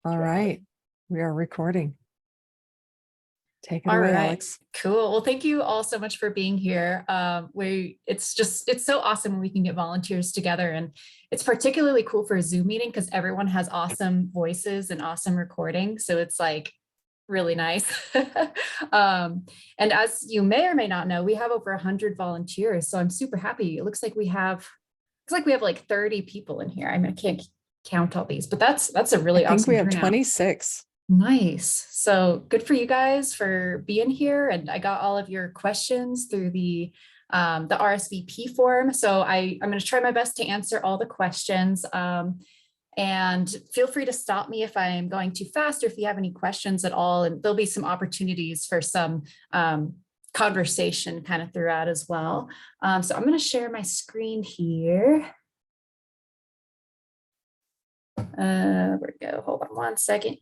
All right. We are recording. Take it All away, right. Alex. Cool. Well, thank you all so much for being here. It's so awesome when we can get volunteers together, and it's particularly cool for a Zoom meeting because everyone has awesome voices and awesome recording. So it's like really nice. And as you may or may not know, we have over 100 volunteers. So I'm super happy. It looks like we have like 30 people in here. I mean, I can't count all these, but that's a really I think awesome we have turnout. 26. Nice. So good for you guys for being here. And I got all of your questions through the RSVP form. So I'm going to try my best to answer all the questions. And feel free to stop me if I'm going too fast or if you have any questions at all. And there'll be some opportunities for some conversation kind of throughout as well. So I'm going to share my screen here. Where we go? Hold on one second.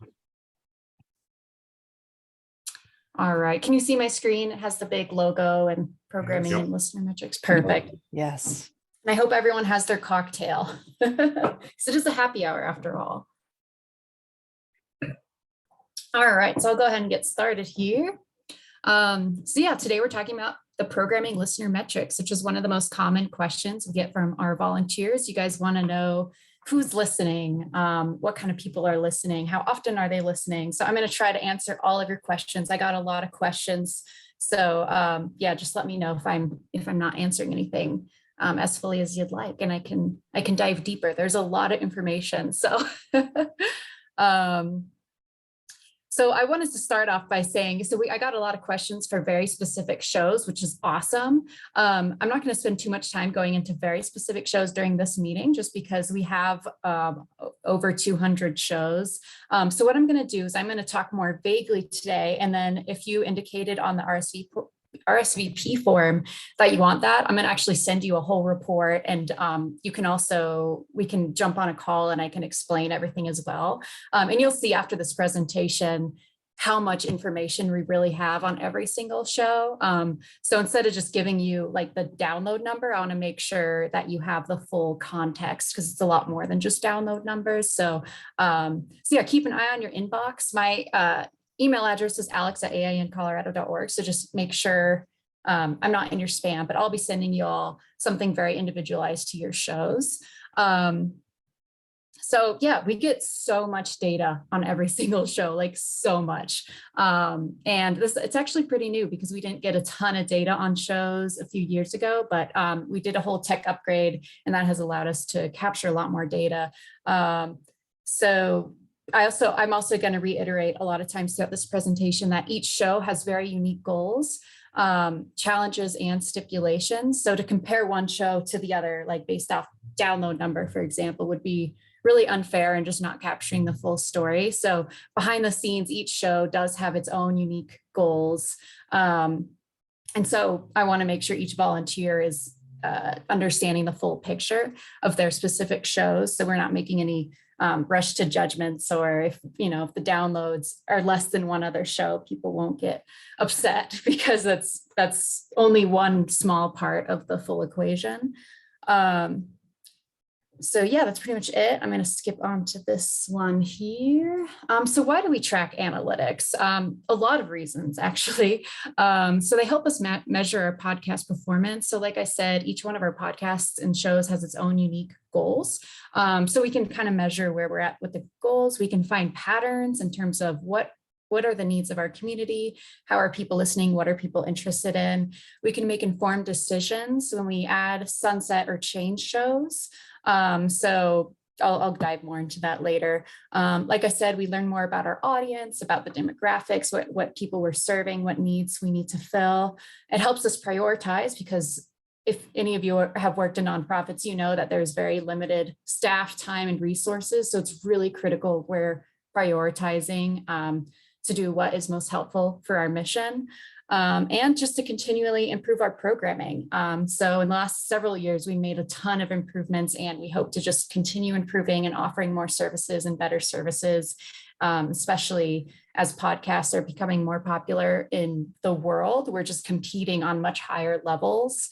All right. Can you see my screen? It has the big logo and programming and listener metrics. Perfect. Yes. And I hope everyone has their cocktail. So it is a happy hour after all. All right. So I'll go ahead and get started here. So yeah, today we're talking about the programming listener metrics, which is one of the most common questions we get from our volunteers. You guys want to know who's listening, what kind of people are listening, how often are they listening? So I'm going to try to answer all of your questions. I got a lot of questions. So yeah, just let me know if I'm not answering anything as fully as you'd like, and I can dive deeper. There's a lot of information. So so I wanted to start off by saying, I got a lot of questions for very specific shows, which is awesome. I'm not going to spend too much time going into very specific shows during this meeting, just because we have over 200 shows. So what I'm going to do is I'm going to talk more vaguely today. And then if you indicated on the RSVP form that you want that, I'm going to actually send you a whole report, and we can jump on a call and I can explain everything as well. And you'll see after this presentation how much information we really have on every single show. So instead of just giving you like the download number, I want to make sure that you have the full context, because it's a lot more than just download numbers. So yeah, keep an eye on your inbox. My email address is alex@ainccolorado.org. So just make sure I'm not in your spam, but I'll be sending you all something very individualized to your shows. So yeah, we get so much data on every single show, like so much. And it's actually pretty new because we didn't get a ton of data on shows a few years ago, but we did a whole tech upgrade, and that has allowed us to capture a lot more data. So I'm also going to reiterate a lot of times throughout this presentation that each show has very unique goals, challenges, and stipulations. So to compare one show to the other, like based off download number, for example, would be really unfair and just not capturing the full story. So behind the scenes, each show does have its own unique goals. And so I want to make sure each volunteer is understanding the full picture of their specific shows. So we're not making any rush to judgments, or if the downloads are less than one other show, people won't get upset, because that's only one small part of the full equation. So yeah, that's pretty much it. I'm going to skip on to this one here. So why do we track analytics? A lot of reasons, actually. So they help us measure our podcast performance. So like I said, each one of our podcasts and shows has its own unique goals. So we can kind of measure where we're at with the goals. We can find patterns in terms of what are the needs of our community? How are people listening? What are people interested in? We can make informed decisions when we add, sunset, or change shows. So I'll dive more into that later. Like I said, we learn more about our audience, about the demographics, what people we're serving, what needs we need to fill. It helps us prioritize, because if any of you have worked in nonprofits, you know that there's very limited staff time and resources. So it's really critical we're prioritizing to do what is most helpful for our mission. And just to continually improve our programming. So in the last several years, we made a ton of improvements, and we hope to just continue improving and offering more services and better services especially as podcasts are becoming more popular in the world. We're just competing on much higher levels.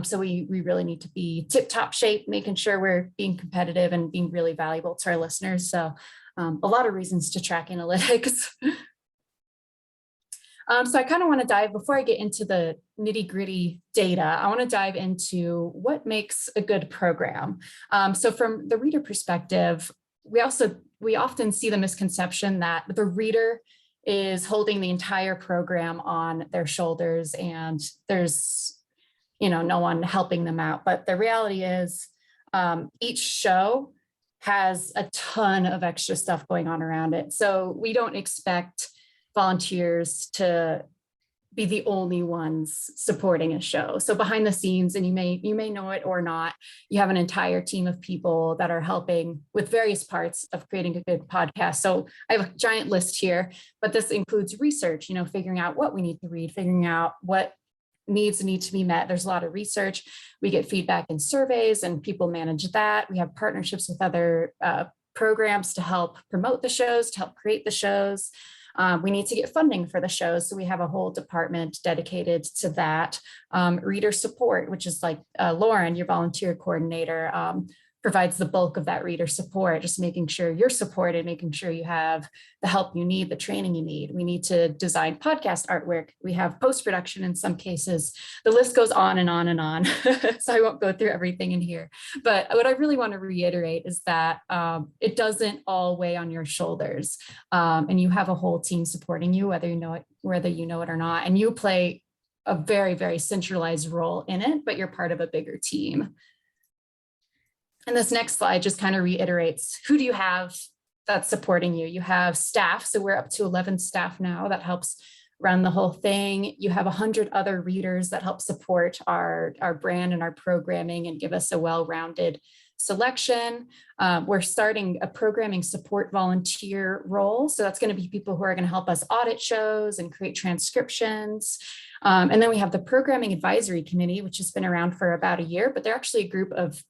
So we really need to be tip-top shape, making sure we're being competitive and being really valuable to our listeners. So a lot of reasons to track analytics. So I kind of want to dive, before I get into the nitty gritty data, I want to dive into what makes a good program. So from the reader perspective, we often see the misconception that the reader is holding the entire program on their shoulders and there's, no one helping them out. But the reality is each show has a ton of extra stuff going on around it. So we don't expect volunteers to be the only ones supporting a show. So behind the scenes, and you may know it or not, you have an entire team of people that are helping with various parts of creating a good podcast. So I have a giant list here, but this includes research, figuring out what we need to read, figuring out what needs to be met. There's a lot of research. We get feedback in surveys and people manage that. We have partnerships with other programs to help promote the shows, to help create the shows. We need to get funding for the shows. So we have a whole department dedicated to that. Reader support, which is like Lauren, your volunteer coordinator, provides the bulk of that reader support, just making sure you're supported, making sure you have the help you need, the training you need. We need to design podcast artwork. We have post-production in some cases. The list goes on and on and on. So I won't go through everything in here. But what I really want to reiterate is that it doesn't all weigh on your shoulders. And you have a whole team supporting you, whether you know it or not. And you play a very, very centralized role in it, but you're part of a bigger team. And this next slide just kind of reiterates, who do you have that's supporting you? You have staff. So we're up to 11 staff now that helps run the whole thing. You have 100 other readers that help support our brand and our programming and give us a well-rounded selection. We're starting a programming support volunteer role. So that's going to be people who are going to help us audit shows and create transcriptions. And then we have the programming advisory committee, which has been around for about a year, but they're actually a group of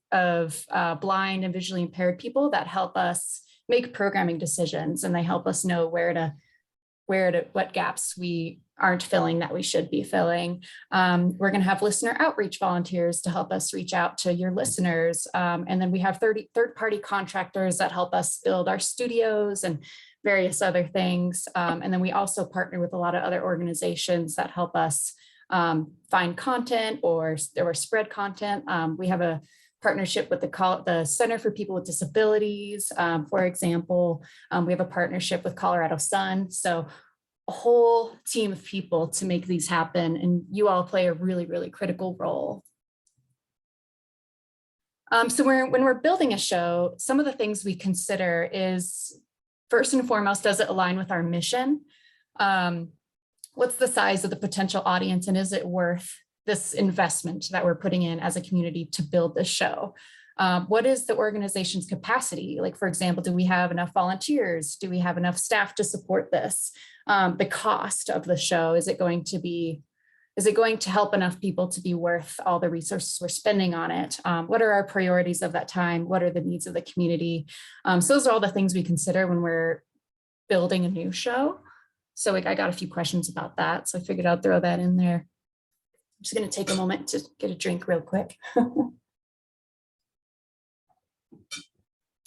blind and visually impaired people that help us make programming decisions. And they help us know what gaps we aren't filling that we should be filling. We're going to have listener outreach volunteers to help us reach out to your listeners. And then we have third-party contractors that help us build our studios and various other things. And then we also partner with a lot of other organizations that help us find content or spread content. We have a partnership with the Center for People with Disabilities, for example. We have a partnership with Colorado Sun. So a whole team of people to make these happen, and you all play a really, really critical role. So when we're building a show, some of the things we consider is, first and foremost, does it align with our mission? What's the size of the potential audience, and is it worth this investment that we're putting in as a community to build this show? What is the organization's capacity? Like, for example, do we have enough volunteers? Do we have enough staff to support this? The cost of the show, is it going to help enough people to be worth all the resources we're spending on it? What are our priorities of that time? What are the needs of the community? So those are all the things we consider when we're building a new show. So I got a few questions about that, so I figured I'd throw that in there. I'm just going to take a moment to get a drink real quick.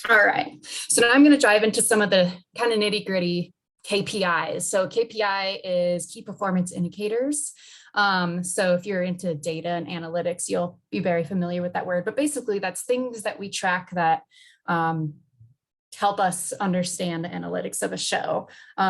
All right, so now I'm going to dive into some of the kind of nitty gritty KPIs. So KPI is key performance indicators. So if you're into data and analytics, you'll be very familiar with that word, but basically that's things that we track that help us understand the analytics of a show.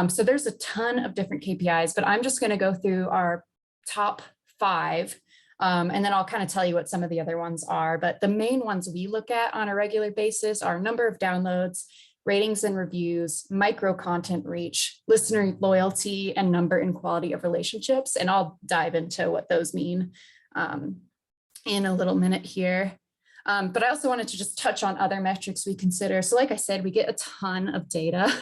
So there's a ton of different KPIs, but I'm just going to go through our top 5. And then I'll kind of tell you what some of the other ones are. But the main ones we look at on a regular basis are number of downloads, ratings and reviews, micro content reach, listener loyalty, and number and quality of relationships. And I'll dive into what those mean in a little minute here. But I also wanted to just touch on other metrics we consider. So like I said, we get a ton of data.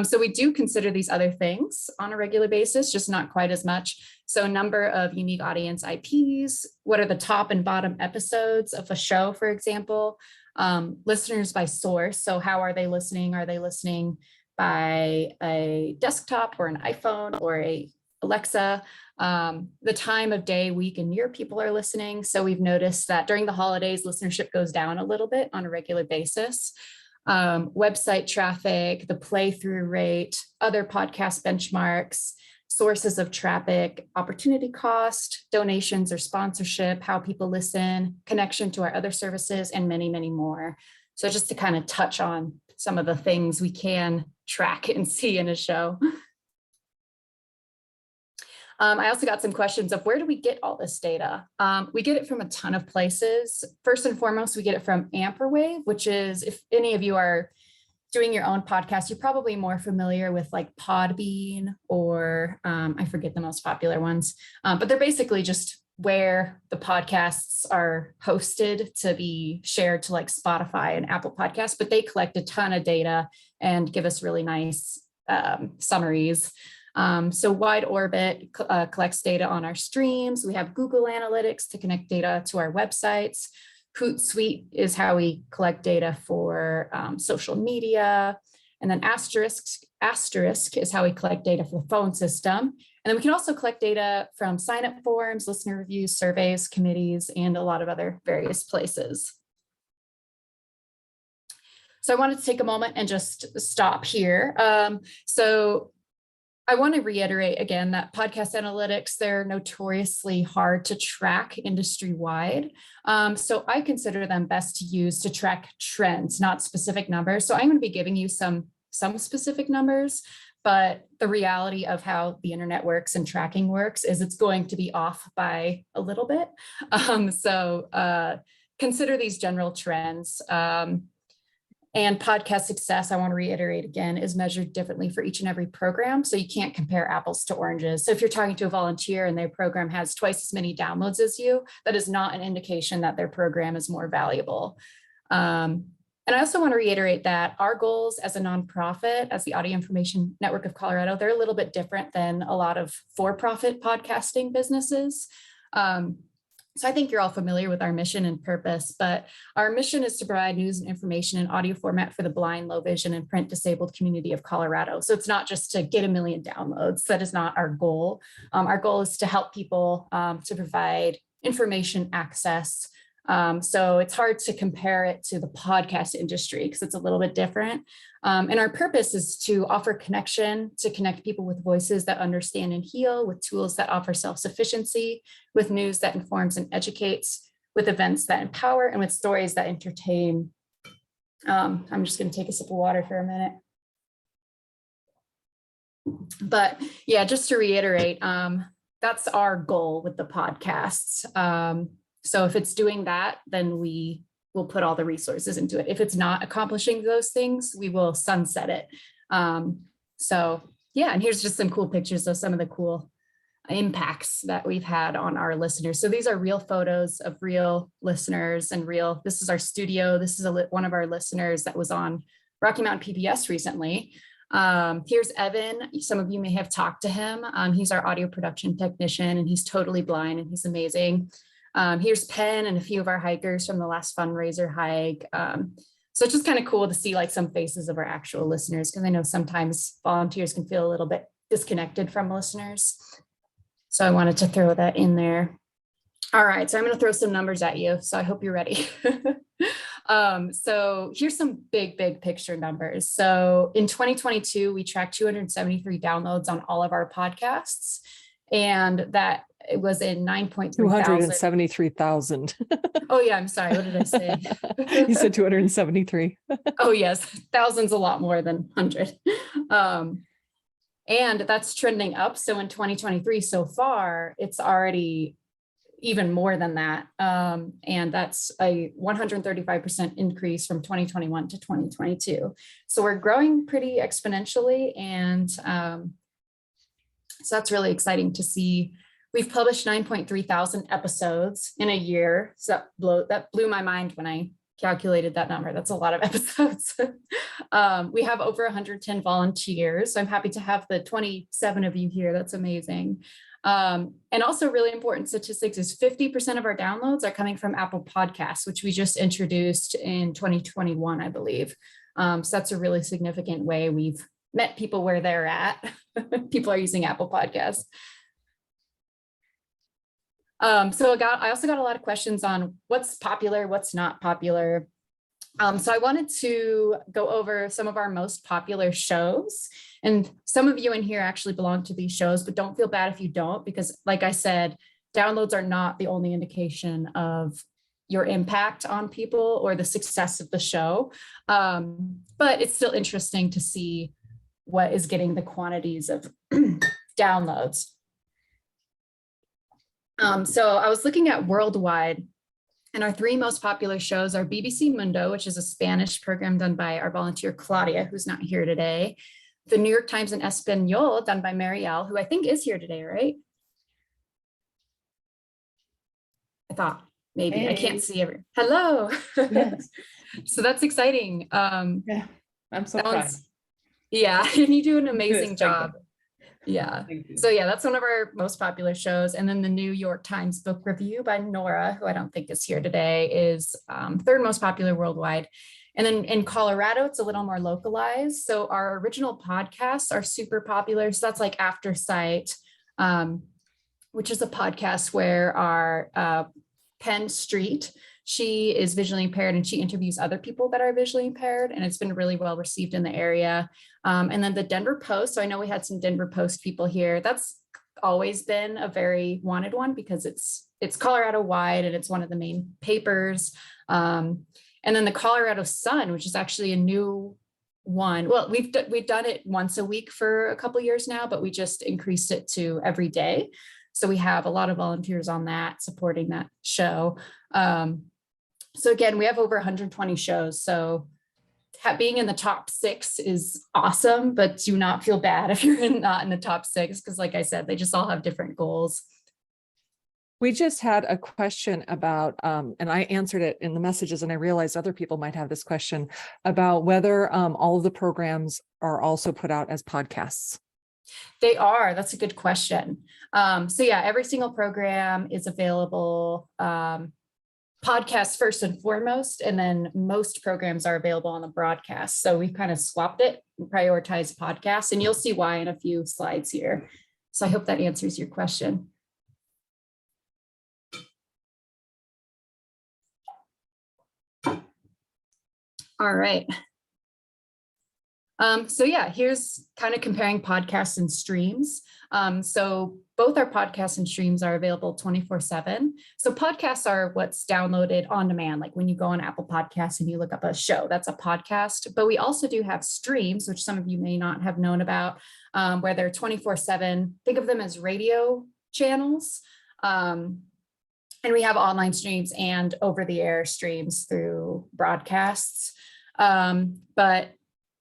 So we do consider these other things on a regular basis, just not quite as much. So number of unique audience IPs, what are the top and bottom episodes of a show, for example, listeners by source. So how are they listening? Are they listening by a desktop or an iPhone or a Alexa, the time of day, week, and year people are listening. So we've noticed that during the holidays, listenership goes down a little bit on a regular basis. Website traffic, the play-through rate, other podcast benchmarks, sources of traffic, opportunity cost, donations or sponsorship, how people listen, connection to our other services, and many, many more. So just to kind of touch on some of the things we can track and see in a show. I also got some questions of where do we get all this data? We get it from a ton of places. First and foremost, we get it from Amperwave, which is, if any of you are doing your own podcast, you're probably more familiar with like Podbean or I forget the most popular ones, but they're basically just where the podcasts are hosted to be shared to like Spotify and Apple Podcasts, but they collect a ton of data and give us really nice summaries. So Wide Orbit collects data on our streams. We have Google Analytics to connect data to our websites. Hootsuite is how we collect data for social media. And then Asterisk is how we collect data for the phone system. And then we can also collect data from sign-up forms, listener reviews, surveys, committees, and a lot of other various places. So I wanted to take a moment and just stop here. So I want to reiterate again that podcast analytics, they're notoriously hard to track industry-wide. So I consider them best to use to track trends, not specific numbers. So I'm going to be giving you some specific numbers, but the reality of how the internet works and tracking works is it's going to be off by a little bit. So consider these general trends. And podcast success, I want to reiterate again, is measured differently for each and every program. So you can't compare apples to oranges. So if you're talking to a volunteer and their program has twice as many downloads as you, that is not an indication that their program is more valuable. And I also want to reiterate that our goals as a nonprofit, as the Audio Information Network of Colorado, they're a little bit different than a lot of for-profit podcasting businesses. So I think you're all familiar with our mission and purpose, but our mission is to provide news and information in audio format for the blind, low vision, and print disabled community of Colorado. So it's not just to get 1 million downloads. That is not our goal. Our goal is to help people to provide information access. So it's hard to compare it to the podcast industry because it's a little bit different. And our purpose is to offer connection, to connect people with voices that understand and heal, with tools that offer self-sufficiency, with news that informs and educates, with events that empower, and with stories that entertain. I'm just going to take a sip of water for a minute. But yeah, just to reiterate, that's our goal with the podcasts. So if it's doing that, then we will put all the resources into it. If it's not accomplishing those things, we will sunset it. So yeah, and here's just some cool pictures of some of the cool impacts that we've had on our listeners. So these are real photos of real listeners and this is our studio. This is one of our listeners that was on Rocky Mountain PBS recently. Here's Evan. Some of you may have talked to him. He's our audio production technician and he's totally blind and he's amazing. Here's Penn and a few of our hikers from the last fundraiser hike. So it's just kind of cool to see like some faces of our actual listeners, because I know sometimes volunteers can feel a little bit disconnected from listeners. So I wanted to throw that in there. All right, so I'm going to throw some numbers at you. So I hope you're ready. So here's some big picture numbers. So in 2022, we tracked 273 downloads on all of our podcasts. And that it was in 9.3 273,000. Oh yeah, I'm sorry. What did I say? You said 273. Oh yes, thousands a lot more than 100. And that's trending up. So in 2023 so far, it's already even more than that. And that's a 135% increase from 2021 to 2022. So we're growing pretty exponentially. And so that's really exciting to see. We've published 9.3 thousand episodes in a year. So that blew my mind when I calculated that number. That's a lot of episodes. We have over 110 volunteers. So I'm happy to have the 27 of you here. That's amazing. And also really important statistics is 50% of our downloads are coming from Apple Podcasts, which we just introduced in 2021, I believe. So that's a really significant way we've met people where they're at. People are using Apple Podcasts. So I also got a lot of questions on what's popular, what's not popular. So I wanted to go over some of our most popular shows. And some of you in here actually belong to these shows, but don't feel bad if you don't, because like I said, downloads are not the only indication of your impact on people or the success of the show. But it's still interesting to see what is getting the quantities of downloads. So I was looking at worldwide, and our 3 most popular shows are BBC Mundo, which is a Spanish program done by our volunteer Claudia, who's not here today. The New York Times in Espanol, done by Marielle, who I think is here today, right? I thought maybe. Hey. I can't see everyone. Hello. Yes. So that's exciting. Yeah, I'm so proud. Yeah, and you do an amazing job. Yeah. So yeah, that's one of our most popular shows. And then the New York Times book review by Nora, who I don't think is here today, is 3rd most popular worldwide. And then in Colorado, it's a little more localized. So our original podcasts are super popular. So that's like After Sight, which is a podcast where our Penn Street, she is visually impaired and she interviews other people that are visually impaired, and it's been really well received in the area. And then the Denver Post. So I know we had some Denver Post people here. That's always been a very wanted one because it's Colorado wide and it's one of the main papers. And then the Colorado Sun, which is actually a new one. Well, we've done it once a week for a couple of years now, but we just increased it to every day. So we have a lot of volunteers on that supporting that show. So again, we have over 120 shows. So being in the top 6 is awesome, but do not feel bad if you're not in the top 6, because like I said, they just all have different goals. We just had a question about, and I answered it in the messages, and I realized other people might have this question about whether all of the programs are also put out as podcasts. They are. That's a good question. So yeah, every single program is available. Podcasts first and foremost, and then most programs are available on the broadcast. So we've kind of swapped it and prioritized podcasts, and you'll see why in a few slides here. So I hope that answers your question. All right. So yeah, here's kind of comparing podcasts and streams. So both our podcasts and streams are available 24/7. So podcasts are what's downloaded on demand, like when you go on Apple Podcasts and you look up a show, that's a podcast. But we also do have streams, which some of you may not have known about, where they're 24/7. Think of them as radio channels. And we have online streams and over-the-air streams through broadcasts. But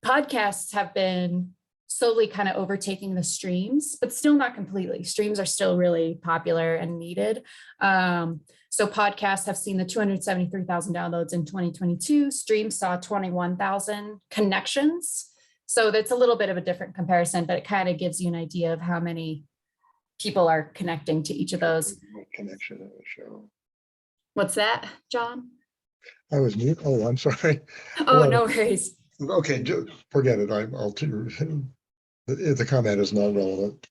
podcasts have been slowly kind of overtaking the streams, but still not completely. Streams are still really popular and needed. So podcasts have seen the 273,000 downloads in 2022. Streams saw 21,000 connections. So that's a little bit of a different comparison, but it kind of gives you an idea of how many people are connecting to each of those. Connection of the show. What's that, John? I was mute. Oh, I'm sorry. Oh, no worries. Okay, forget it. I'll too. The comment is not relevant.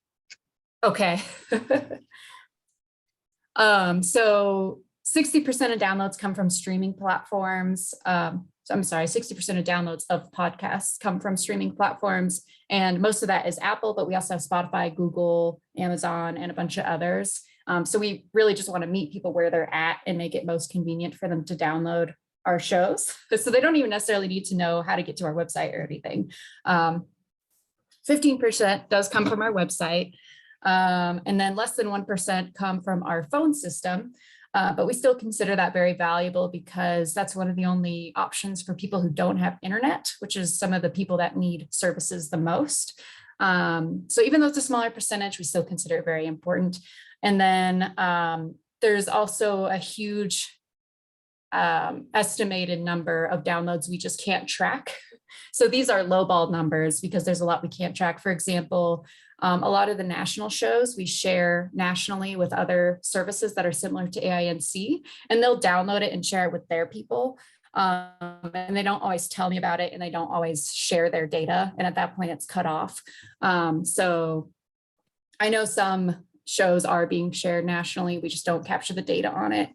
Okay. So 60% of downloads come from streaming platforms. So I'm sorry, 60% of downloads of podcasts come from streaming platforms, and most of that is Apple, but we also have Spotify, Google, Amazon, and a bunch of others. So we really just want to meet people where they're at and make it most convenient for them to download our shows. So they don't even necessarily need to know how to get to our website or anything. 15% does come from our website. And then less than 1% come from our phone system. But we still consider that very valuable because that's one of the only options for people who don't have internet, which is some of the people that need services the most. So even though it's a smaller percentage, we still consider it very important. And then there's also a huge estimated number of downloads we just can't track. So these are lowball numbers because there's a lot we can't track. For example, a lot of the national shows we share nationally with other services that are similar to AINC, and they'll download it and share it with their people. And they don't always tell me about it, and they don't always share their data. And at that point, it's cut off. So I know some shows are being shared nationally. We just don't capture the data on it.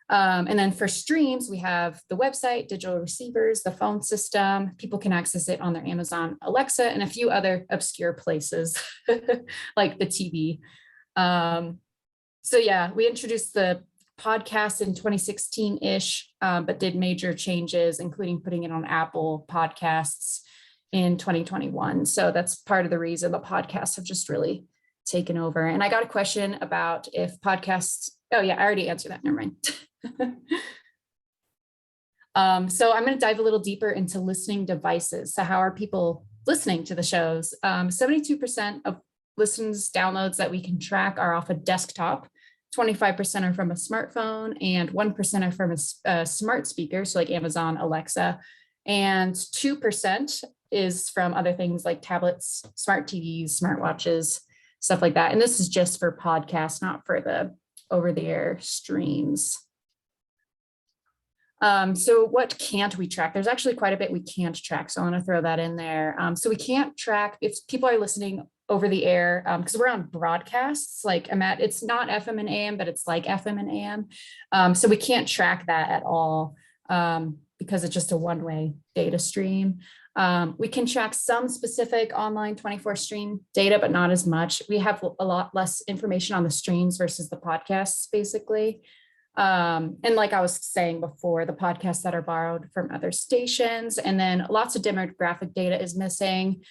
And then for streams, we have the website, digital receivers, the phone system. People can access it on their Amazon Alexa and a few other obscure places like the TV. So yeah, we introduced the podcast in 2016-ish, but did major changes, including putting it on Apple Podcasts in 2021. So that's part of the reason the podcasts have just really taken over. And I got a question about if podcasts, oh yeah, I already answered that, never mind. So I'm going to dive a little deeper into listening devices. So how are people listening to the shows? 72% of listens, downloads that we can track are off a desktop. 25% are from a smartphone, and 1% are from a smart speaker, so like Amazon Alexa, and 2% is from other things like tablets, smart TVs, smartwatches, stuff like that. And this is just for podcasts, not for the over-the-air streams. So what can't we track? There's actually quite a bit we can't track, so I want to throw that in there. So we can't track if people are listening over the air, because we're on broadcasts, like it's not FM and AM, but it's like FM and AM. So we can't track that at all because it's just a one-way data stream. We can track some specific online 24 stream data, but not as much. We have a lot less information on the streams versus the podcasts, basically. And like I was saying before, the podcasts that are borrowed from other stations, and then lots of demographic data is missing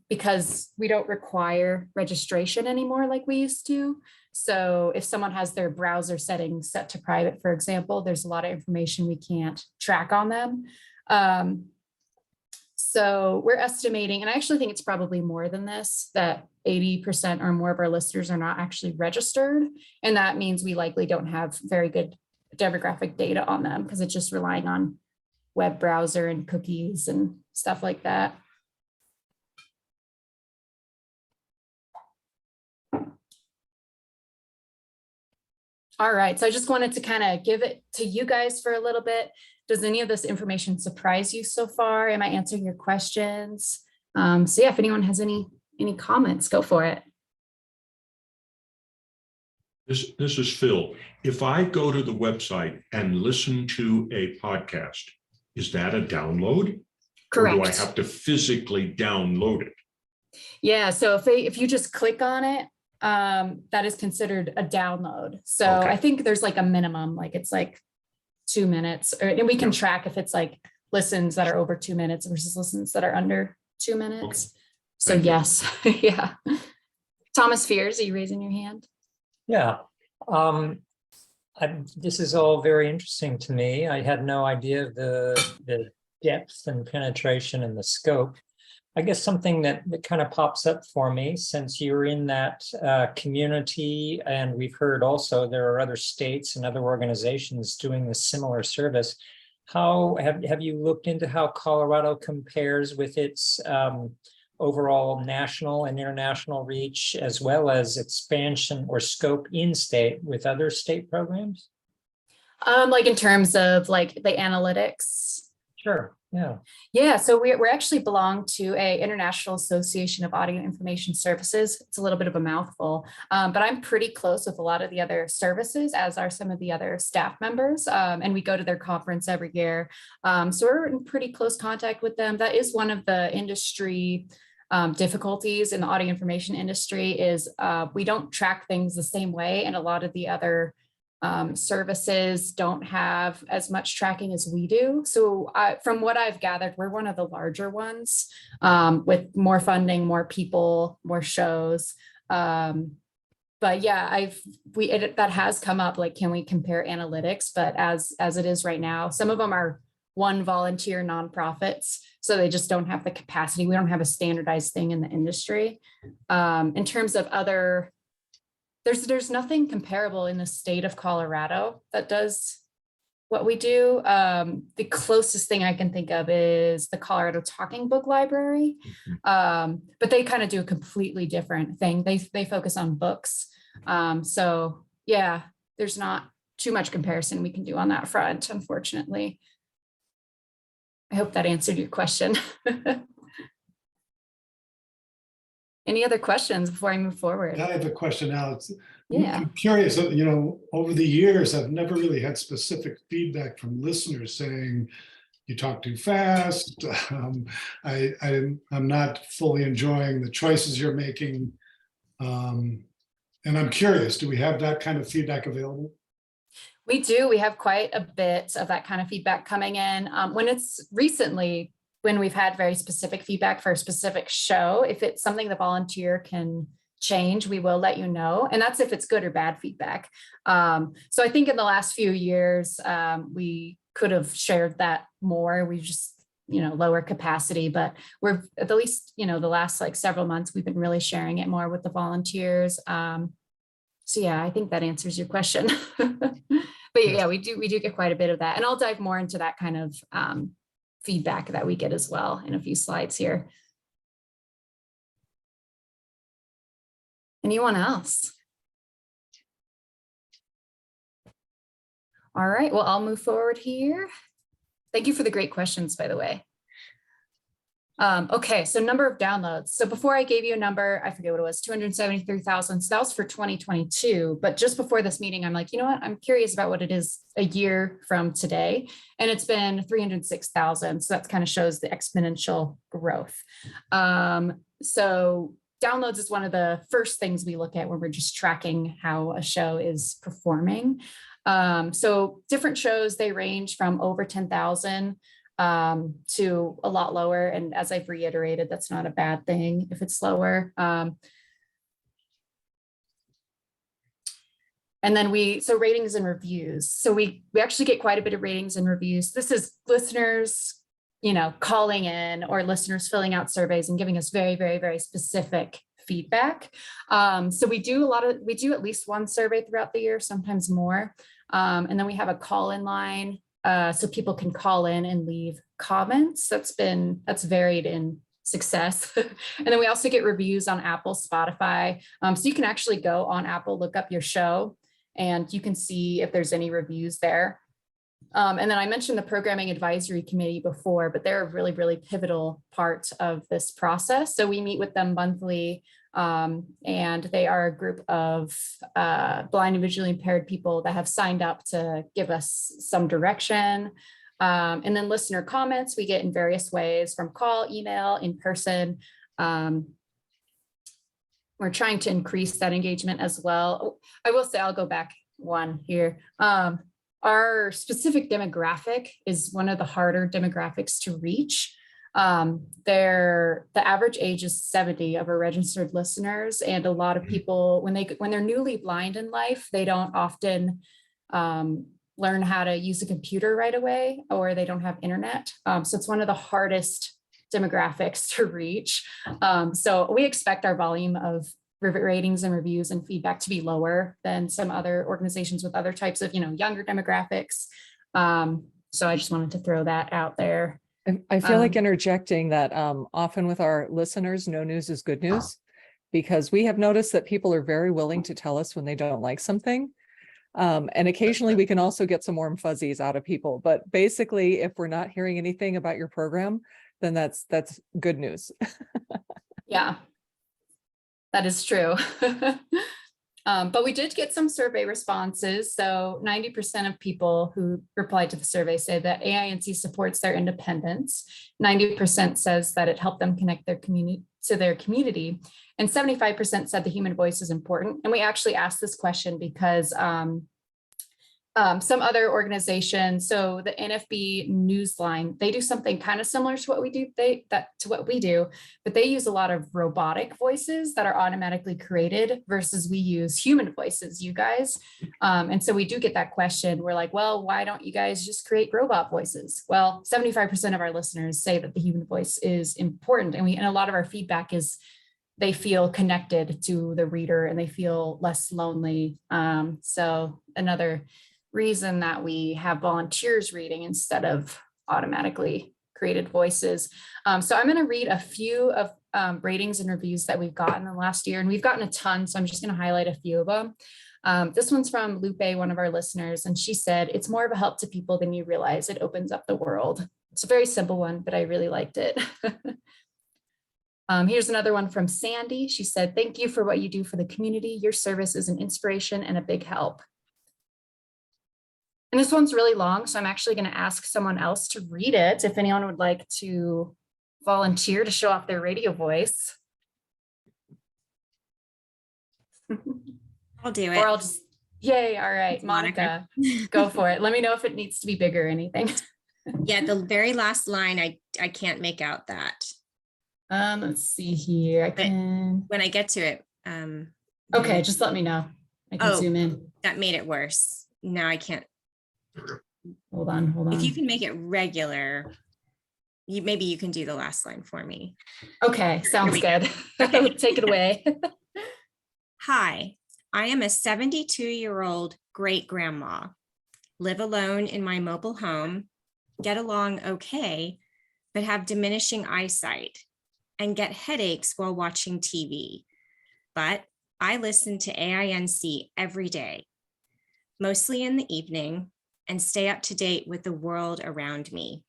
because we don't require registration anymore like we used to. So if someone has their browser settings set to private, for example, there's a lot of information we can't track on them. So we're estimating, and I actually think it's probably more than this, that 80% or more of our listeners are not actually registered. And that means we likely don't have very good demographic data on them because it's just relying on web browser and cookies and stuff like that. All right, so I just wanted to kind of give it to you guys for a little bit. Does any of this information surprise you so far? Am I answering your questions? So yeah, if anyone has any comments, go for it. This is Phil. If I go to the website and listen to a podcast, is that a download? Correct. Or do I have to physically download it? Yeah, so if you just click on it, that is considered a download. So Okay. I think there's like a minimum, like it's like 2 minutes, and we can track if it's like listens that are over 2 minutes versus listens that are under 2 minutes. Okay. So Thank you. yes, yeah. Thomas Fears, are you raising your hand? Yeah, this is all very interesting to me. I had no idea of the depth and penetration and the scope. I guess something that kind of pops up for me, since you're in that community, and we've heard also there are other states and other organizations doing this similar service. How have you looked into how Colorado compares with its overall national and international reach, as well as expansion or scope in state with other state programs? Like in terms of like the analytics. Sure. Yeah. Yeah, so we're actually belong to a International Association of Audio Information Services. It's a little bit of a mouthful, but I'm pretty close with a lot of the other services, as are some of the other staff members, and we go to their conference every year. So we're in pretty close contact with them. That is one of the industry difficulties in the audio information industry is we don't track things the same way, and a lot of the other services don't have as much tracking as we do. So from what I've gathered, we're one of the larger ones with more funding, more people, more shows. But yeah, that has come up, like, can we compare analytics? But as it is right now, some of them are one volunteer nonprofits, so they just don't have the capacity. We don't have a standardized thing in the industry. In terms of other, there's nothing comparable in the state of Colorado that does what we do. The closest thing I can think of is the Colorado Talking Book Library, but they kind of do a completely different thing. They focus on books. So yeah, there's not too much comparison we can do on that front, unfortunately. I hope that answered your question. Any other questions before I move forward? I have a question, Alex. Yeah. I'm curious, over the years, I've never really had specific feedback from listeners saying, you talk too fast. I'm not fully enjoying the choices you're making. And I'm curious, do we have that kind of feedback available? We do. We have quite a bit of that kind of feedback coming in. When we've had very specific feedback for a specific show, if it's something the volunteer can change, we will let you know. And that's if it's good or bad feedback. So I think in the last few years, we could have shared that more. We just, lower capacity, but we're at least, the last several months, we've been really sharing it more with the volunteers. So yeah, I think that answers your question. But yeah, we do get quite a bit of that. And I'll dive more into that kind of feedback that we get as well in a few slides here. Anyone else? All right, well, I'll move forward here. Thank you for the great questions, by the way. Okay, so number of downloads. So before I gave you a number, I forget what it was, 273,000. So that was for 2022. But just before this meeting, I'm like, you know what? I'm curious about what it is a year from today. And it's been 306,000. So that kind of shows the exponential growth. So downloads is one of the first things we look at when we're just tracking how a show is performing. So different shows, they range from over 10,000 to a lot lower. And as I've reiterated, that's not a bad thing if it's lower. And then so ratings and reviews. So we actually get quite a bit of ratings and reviews. This is listeners, calling in or listeners filling out surveys and giving us very, very, very specific feedback. So we do at least one survey throughout the year, sometimes more. And then we have a call-in line. So people can call in and leave comments. That's varied in success. And then we also get reviews on Apple, Spotify. So you can actually go on Apple, look up your show, and you can see if there's any reviews there. And then I mentioned the Programming Advisory Committee before, but they're a really, really pivotal part of this process. So we meet with them monthly. And they are a group of blind and visually impaired people that have signed up to give us some direction. And then listener comments we get in various ways, from call, email, in person. We're trying to increase that engagement as well. I will say, I'll go back one here. Our specific demographic is one of the harder demographics to reach. The average age is 70 of our registered listeners, and a lot of people, when they're newly blind in life, they don't often learn how to use a computer right away, or they don't have internet. So it's one of the hardest demographics to reach. So we expect our volume of ratings and reviews and feedback to be lower than some other organizations with other types of, younger demographics. So I just wanted to throw that out there. I feel like interjecting that often with our listeners, no news is good news, because we have noticed that people are very willing to tell us when they don't like something. And occasionally we can also get some warm fuzzies out of people. But basically, if we're not hearing anything about your program, then that's good news. Yeah, that is true. But we did get some survey responses. So 90% of people who replied to the survey say that AINC supports their independence. 90% says that it helped them connect their community to their community. And 75% said the human voice is important. And we actually asked this question because some other organizations, so the NFB Newsline, they do something kind of similar to what we do, but they use a lot of robotic voices that are automatically created versus we use human voices, you guys. And so we do get that question. We're like, well, why don't you guys just create robot voices? Well, 75% of our listeners say that the human voice is important. And a lot of our feedback is they feel connected to the reader and they feel less lonely. So another reason that we have volunteers reading instead of automatically created voices. So I'm going to read a few of ratings and reviews that we've gotten in the last year, and we've gotten a ton, so I'm just going to highlight a few of them. This one's from Lupe, one of our listeners, and she said, "It's more of a help to people than you realize. It opens up the world." It's a very simple one, but I really liked it. Here's another one from Sandy. She said, "Thank you for what you do for the community. Your service is an inspiration and a big help." And this one's really long, so I'm actually going to ask someone else to read it if anyone would like to volunteer to show off their radio voice. I'll do it. Or I'll just, yay, all right, It's Monica. Monica, go for it. Let me know if it needs to be bigger or anything. Yeah, the very last line, I can't make out that. Let's see here. I can, When I get to it, okay, just let me know. I can Oh. zoom in. that made it worse. Now I can't. Hold on. If you can make it regular, maybe you can do the last line for me. Okay, sounds good. Take it away. Hi, I am a 72-year-old great grandma. Live alone in my mobile home, get along okay, but have diminishing eyesight and get headaches while watching TV. But I listen to AINC every day, mostly in the evening, and stay up to date with the world around me.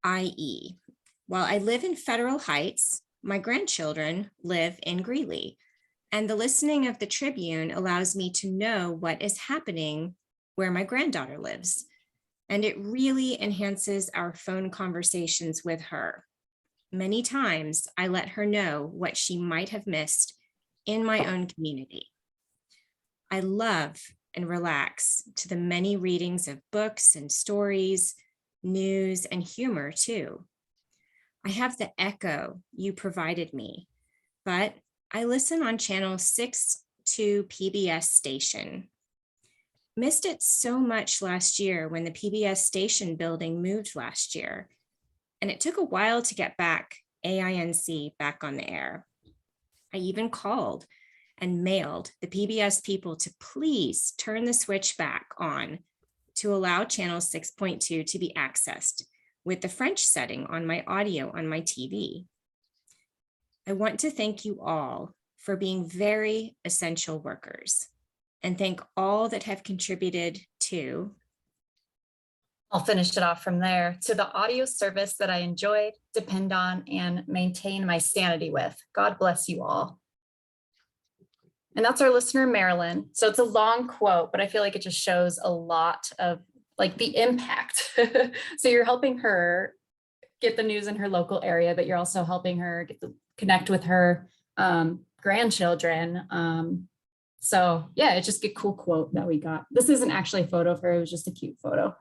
i.e., while I live in Federal Heights, my grandchildren live in Greeley, and the listening of the Tribune allows me to know what is happening where my granddaughter lives, and it really enhances our phone conversations with her. Many times, I let her know what she might have missed in my own community. I love and relax to the many readings of books and stories, news, and humor too. I have the echo you provided me, but I listen on channel 6-2 PBS station. Missed it so much last year when the PBS station building moved last year, and it took a while to get AINC back on the air. I even called and mailed the PBS people to please turn the switch back on to allow channel 6.2 to be accessed with the French setting on my audio on my TV. I want to thank you all for being very essential workers and thank all that have contributed to. I'll finish it off from there. To the audio service that I enjoyed, depend on, and maintain my sanity with. God bless you all. And that's our listener, Marilyn. So it's a long quote, but I feel like it just shows a lot of like the impact. So you're helping her get the news in her local area, but you're also helping her connect with her grandchildren. So yeah, it's just a cool quote that we got. This isn't actually a photo of her, it was just a cute photo.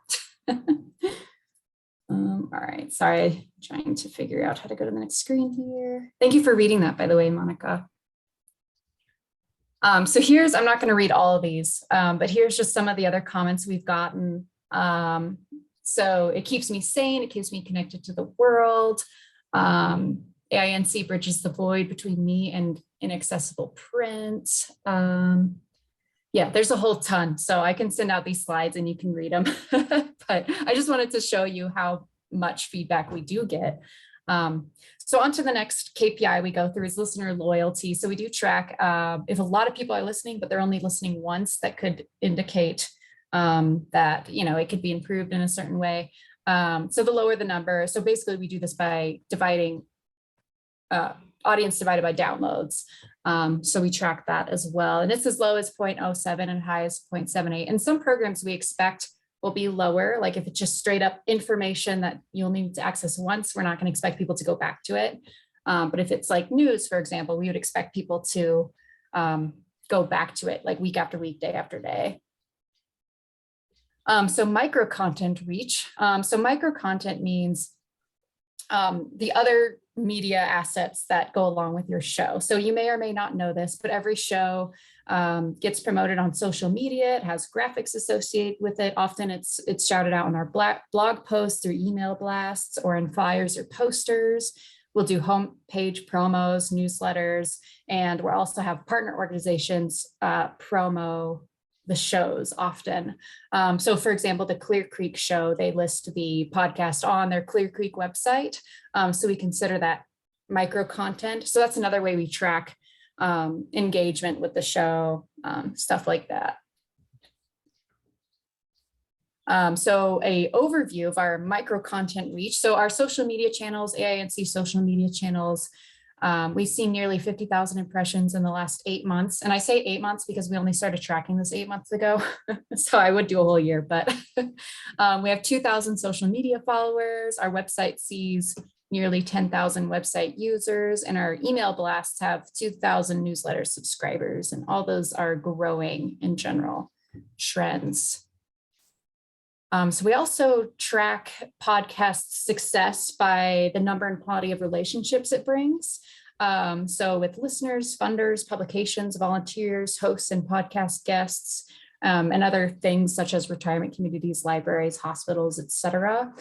All right, sorry, trying to figure out how to go to the next screen here. Thank you for reading that, by the way, Monica. So here's, I'm not going to read all of these, but here's just some of the other comments we've gotten. So it keeps me sane, it keeps me connected to the world. AINC bridges the void between me and inaccessible print. Yeah, there's a whole ton. So I can send out these slides and you can read them. But I just wanted to show you how much feedback we do get. So on to the next KPI we go through is listener loyalty. So we do track if a lot of people are listening, but they're only listening once, that could indicate that, you know, it could be improved in a certain way. So the lower the number. So basically we do this by dividing audience divided by downloads. So we track that as well. And it's as low as 0.07 and high as 0.78. And some programs we expect will be lower. Like if it's just straight up information that you'll need to access once, we're not going to expect people to go back to it. But if it's like news, for example, we would expect people to go back to it like week after week, day after day. So micro content reach. So micro content means the other media assets that go along with your show. So you may or may not know this, but every show gets promoted on social media. It has graphics associated with it. Often it's shouted out in our blog posts through email blasts or in flyers or posters. We'll do homepage promos, newsletters, and we'll also have partner organizations promo the shows often. So for example, the Clear Creek show, they list the podcast on their Clear Creek website. So we consider that micro content. So that's another way we track engagement with the show, stuff like that. So a overview of our micro content reach. So our social media channels, AINC social media channels, we've seen nearly 50,000 impressions in the last 8 months. And I say 8 months because we only started tracking this 8 months ago. So I would do a whole year, but we have 2,000 social media followers. Our website sees nearly 10,000 website users, and our email blasts have 2,000 newsletter subscribers, and all those are growing in general trends. So we also track podcast success by the number and quality of relationships it brings. So with listeners, funders, publications, volunteers, hosts, and podcast guests, and other things such as retirement communities, libraries, hospitals, etc.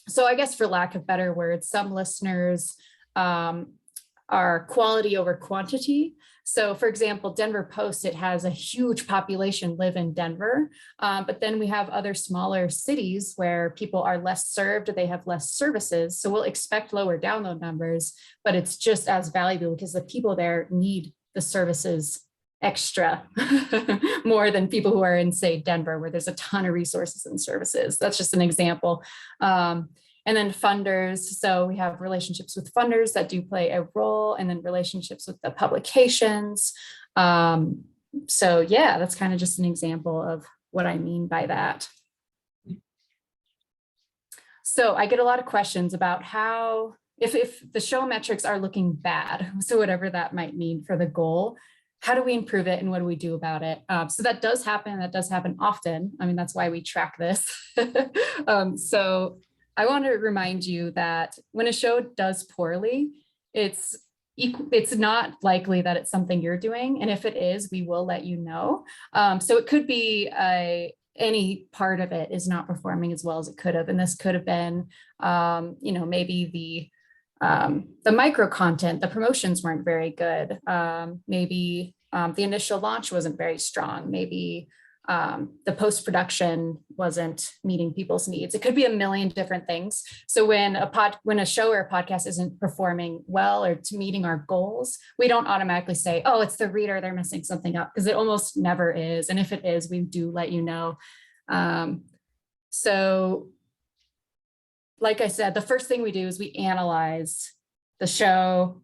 So I guess for lack of better words, some listeners are quality over quantity. So for example, Denver Post, it has a huge population live in Denver, but then we have other smaller cities where people are less served, or they have less services. So we'll expect lower download numbers, but it's just as valuable because the people there need the services extra more than people who are in, say, Denver, where there's a ton of resources and services. That's just an example. And then funders. So we have relationships with funders that do play a role, and then relationships with the publications. So yeah, that's kind of just an example of what I mean by that. So I get a lot of questions about how, if the show metrics are looking bad, so whatever that might mean for the goal, how do we improve it and what do we do about it? So that does happen. That does happen often. I mean, that's why we track this. So I want to remind you that when a show does poorly, it's not likely that it's something you're doing. And if it is, we will let you know. So it could be any part of it is not performing as well as it could have. And this could have been, maybe the micro content, the promotions weren't very good. Maybe the initial launch wasn't very strong. Maybe the post-production wasn't meeting people's needs. It could be a million different things. So when a show or a podcast isn't performing well or to meeting our goals, we don't automatically say, oh, it's the reader, they're messing something up, because it almost never is. And if it is, we do let you know. So like I said, the first thing we do is we analyze the show.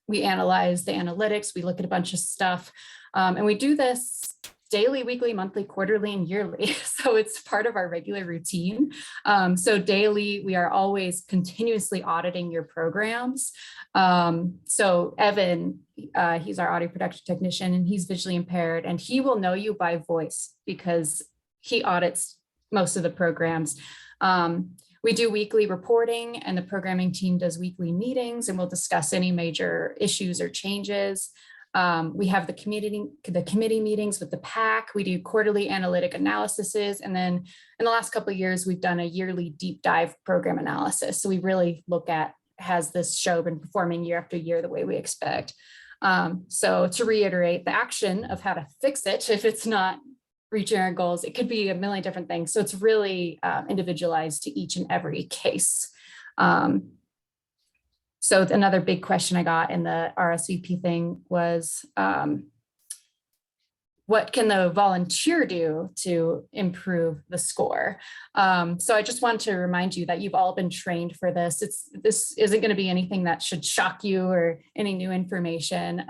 We analyze the analytics. We look at a bunch of stuff. And we do this daily, weekly, monthly, quarterly, and yearly. So it's part of our regular routine. So daily, we are always continuously auditing your programs. So Evan, he's our audio production technician, and he's visually impaired, and he will know you by voice because he audits most of the programs. We do weekly reporting, and the programming team does weekly meetings, and we'll discuss any major issues or changes. We have the committee meetings with the PAC. We do quarterly analytic analyses. And then in the last couple of years, we've done a yearly deep dive program analysis. So we really look at, has this show been performing year after year the way we expect? So to reiterate, the action of how to fix it, if it's not reaching our goals, it could be a million different things. So it's really individualized to each and every case. So another big question I got in the RSVP thing was, what can the volunteer do to improve the score? So I just want to remind you that you've all been trained for this. This isn't going to be anything that should shock you or any new information.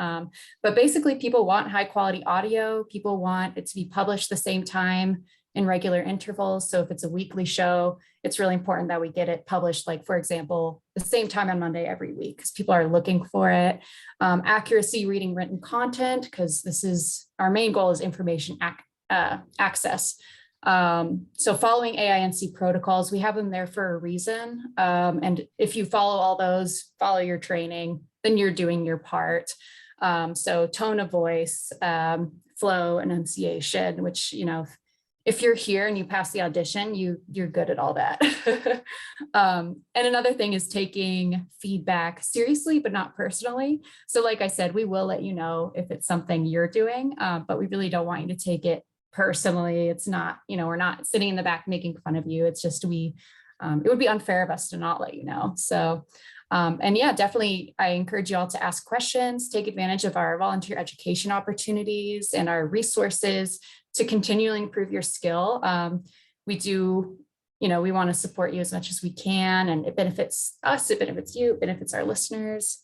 But basically, people want high quality audio. People want it to be published the same time in regular intervals. So if it's a weekly show, it's really important that we get it published, like, for example, the same time on Monday every week, because people are looking for it. Accuracy reading written content, because this is our main goal, is information access. So following AINC protocols, we have them there for a reason. And if you follow all those, follow your training, then you're doing your part. So tone of voice, flow, enunciation, which, if you're here and you pass the audition, you're good at all that. And another thing is taking feedback seriously, but not personally. So like I said, we will let you know if it's something you're doing, but we really don't want you to take it personally. It's not, we're not sitting in the back making fun of you. It's just it would be unfair of us to not let you know. So, and yeah, definitely, I encourage you all to ask questions, take advantage of our volunteer education opportunities and our resources to continually improve your skill. We do, we want to support you as much as we can, and it benefits us, it benefits you, it benefits our listeners.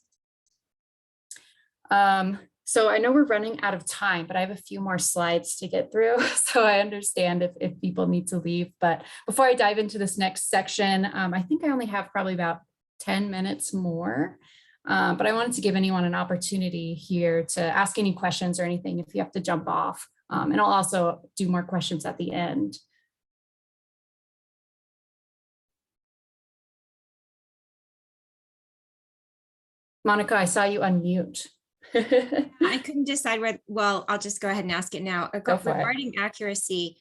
So I know we're running out of time, but I have a few more slides to get through. So I understand if people need to leave. But before I dive into this next section, I think I only have probably about 10 minutes more. But I wanted to give anyone an opportunity here to ask any questions or anything if you have to jump off. And I'll also do more questions at the end. Monica, I saw you unmute. I couldn't decide whether, well, I'll just go ahead and ask it now. Go for it. Regarding accuracy,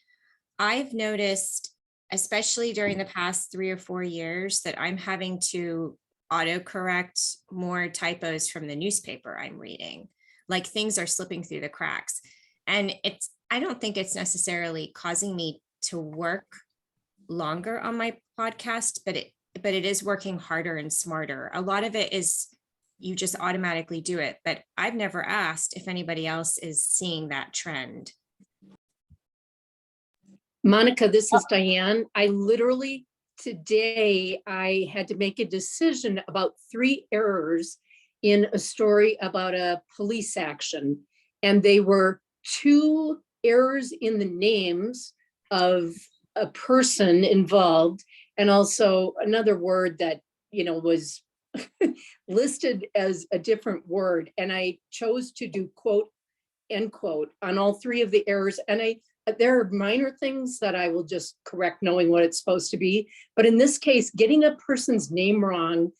I've noticed, especially during the past 3 or 4 years, that I'm having to autocorrect more typos from the newspaper I'm reading. Like things are slipping through the cracks. And I don't think it's necessarily causing me to work longer on my podcast, but it is working harder and smarter. A lot of it is you just automatically do it, but I've never asked if anybody else is seeing that trend. Monica, this is Diane. I literally today, I had to make a decision about 3 errors in a story about a police action. And they were 2 errors in the names of a person involved, and also another word that, was listed as a different word. And I chose to do quote, end quote on all 3 of the errors. And there are minor things that I will just correct knowing what it's supposed to be. But in this case, getting a person's name wrong,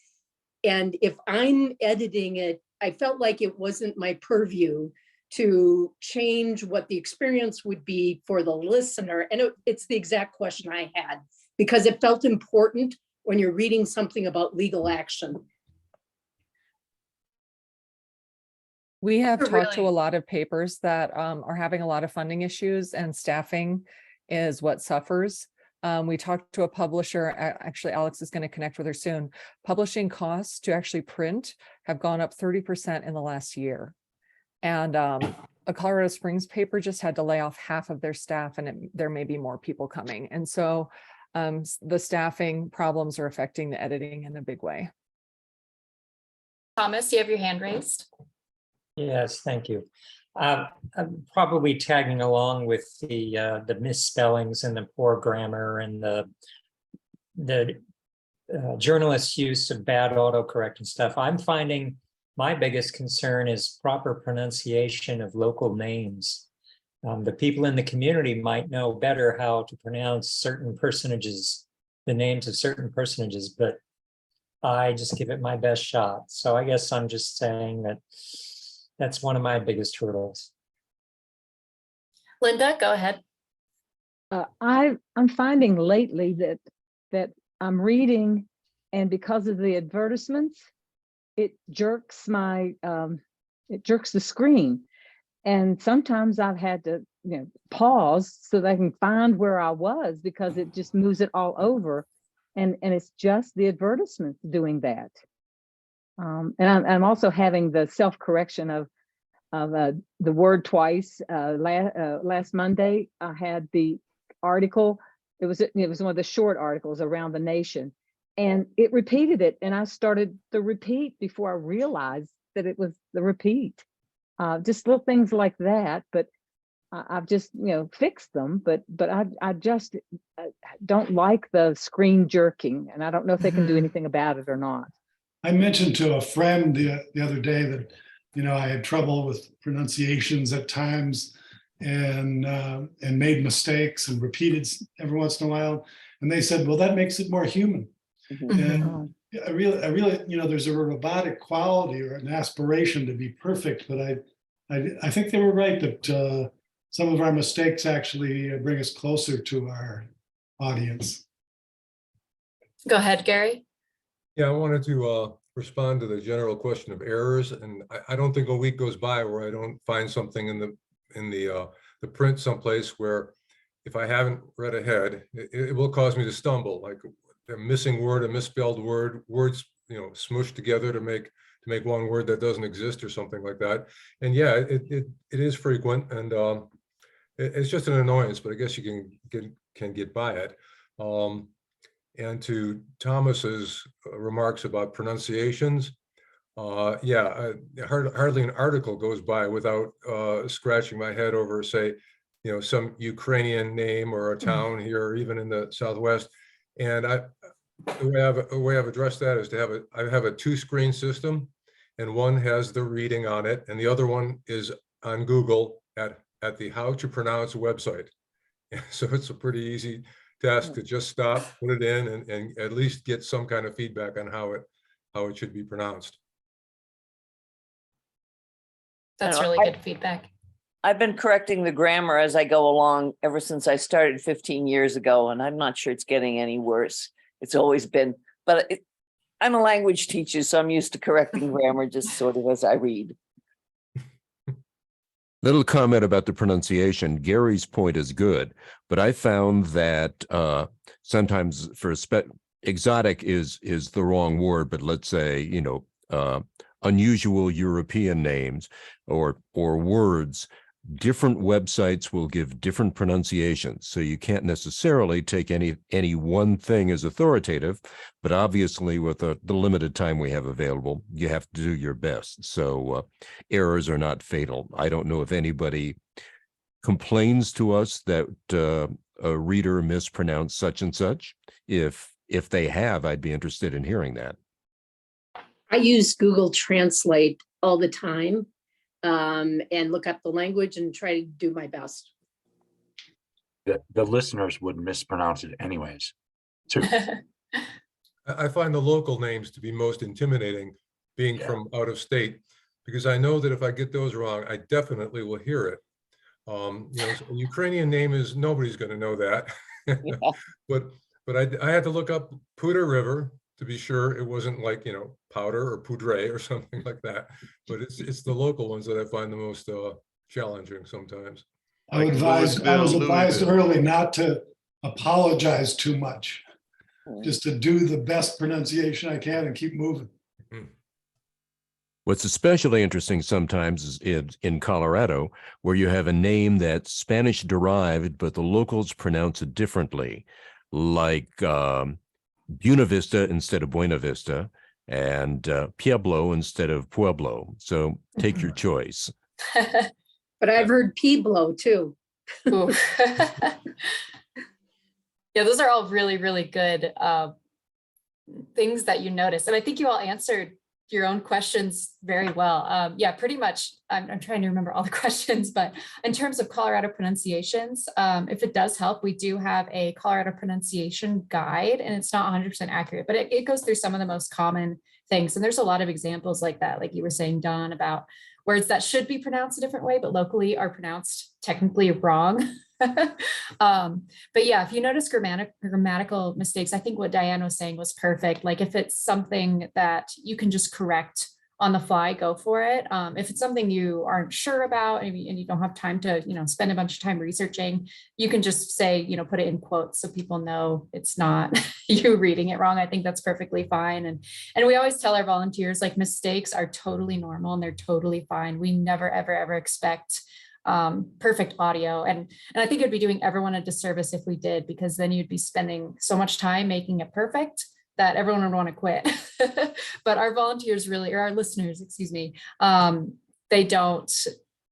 and if I'm editing it, I felt like it wasn't my purview to change what the experience would be for the listener. And it's the exact question I had, because it felt important when you're reading something about legal action. We have talked to Really? a lot of papers that are having a lot of funding issues, and staffing is what suffers. We talked to a publisher, actually Alex is going to connect with her soon. Publishing costs to actually print have gone up 30% in the last year. And a Colorado Springs paper just had to lay off half of their staff, and there may be more people coming. And so the staffing problems are affecting the editing in a big way. Thomas, you have your hand raised. Yes, thank you. I'm probably tagging along with the misspellings and the poor grammar and the journalists' use of bad autocorrect and stuff. I'm finding my biggest concern is proper pronunciation of local names. The people in the community might know better how to pronounce certain personages, the names of certain personages, but I just give it my best shot. So I guess I'm just saying that that's one of my biggest hurdles. Linda, go ahead. I'm finding lately that I'm reading, and because of the advertisements, it jerks the screen. And sometimes I've had to pause so that I can find where I was, because it just moves it all over. And it's just the advertisements doing that. And I'm also having the self-correction of the word twice. Last Monday, I had the article. It was one of the short articles around the nation, and it repeated it. And I started the repeat before I realized that it was the repeat. Just little things like that, but I've just fixed them. But I just don't like the screen jerking, and I don't know if they can do anything about it or not. I mentioned to a friend the other day that I had trouble with pronunciations at times, and made mistakes and repeated every once in a while, and they said, "Well, that makes it more human." And I really, there's a robotic quality or an aspiration to be perfect, but I think they were right that some of our mistakes actually bring us closer to our audience. Go ahead, Gary. Yeah, I wanted to respond to the general question of errors, and I don't think a week goes by where I don't find something in the print someplace where, if I haven't read ahead, it will cause me to stumble, like a missing word, a misspelled word, words smushed together to make one word that doesn't exist or something like that. And yeah, it is frequent, and it's just an annoyance, but I guess you can get by it. And to Thomas's remarks about pronunciations, hardly an article goes by without scratching my head over, say, some Ukrainian name or a town here, or even in the Southwest. And the way I've addressed that is to have a 2-screen system, and one has the reading on it, and the other one is on Google at the how to pronounce website. So it's a pretty easy task to just stop, put it in, and at least get some kind of feedback on how it should be pronounced. That's really good feedback. I've been correcting the grammar as I go along ever since I started 15 years ago, and I'm not sure it's getting any worse. It's always been, but I'm a language teacher, so I'm used to correcting grammar just sort of as I read. Little comment about the pronunciation. Gary's point is good, but I found that sometimes for exotic is the wrong word, but let's say, unusual European names or words, different websites will give different pronunciations. So you can't necessarily take any one thing as authoritative, but obviously with the limited time we have available, you have to do your best. So errors are not fatal. I don't know if anybody complains to us that a reader mispronounced such and such. If they have, I'd be interested in hearing that. I use Google Translate all the time and look up the language and try to do my best. The listeners would mispronounce it anyways, too. I find the local names to be most intimidating, being from out of state, because I know that if I get those wrong, I definitely will hear it. A Ukrainian name is, nobody's going to know that. But I had to look up Puda River to be sure it wasn't like, powder or poudre or something like that. But it's the local ones that I find the most challenging sometimes. I was advised early not to apologize too much, just to do the best pronunciation I can and keep moving. What's especially interesting sometimes is in Colorado, where you have a name that's Spanish derived, but the locals pronounce it differently, like Buena Vista instead of Buena Vista, and Pueblo instead of Pueblo. So take your choice. But I've heard Pueblo too. Yeah, those are all really, really good things that you notice. And I think you all answered your own questions very well. Yeah, pretty much. I'm trying to remember all the questions, but in terms of Colorado pronunciations, if it does help, we do have a Colorado pronunciation guide, and it's not 100% accurate, but it goes through some of the most common things. And there's a lot of examples like that, like you were saying, Don, about words that should be pronounced a different way, but locally are pronounced technically wrong. But yeah, if you notice grammatical mistakes, I think what Diane was saying was perfect. Like if it's something that you can just correct on the fly, go for it. If it's something you aren't sure about and you don't have time to, spend a bunch of time researching, you can just say, put it in quotes so people know it's not you reading it wrong. I think that's perfectly fine. And we always tell our volunteers, like, mistakes are totally normal and they're totally fine. We never, ever, ever expect perfect audio. And I think it'd be doing everyone a disservice if we did, because then you'd be spending so much time making it perfect that everyone would want to quit. But our volunteers really, or our listeners, excuse me, they don't,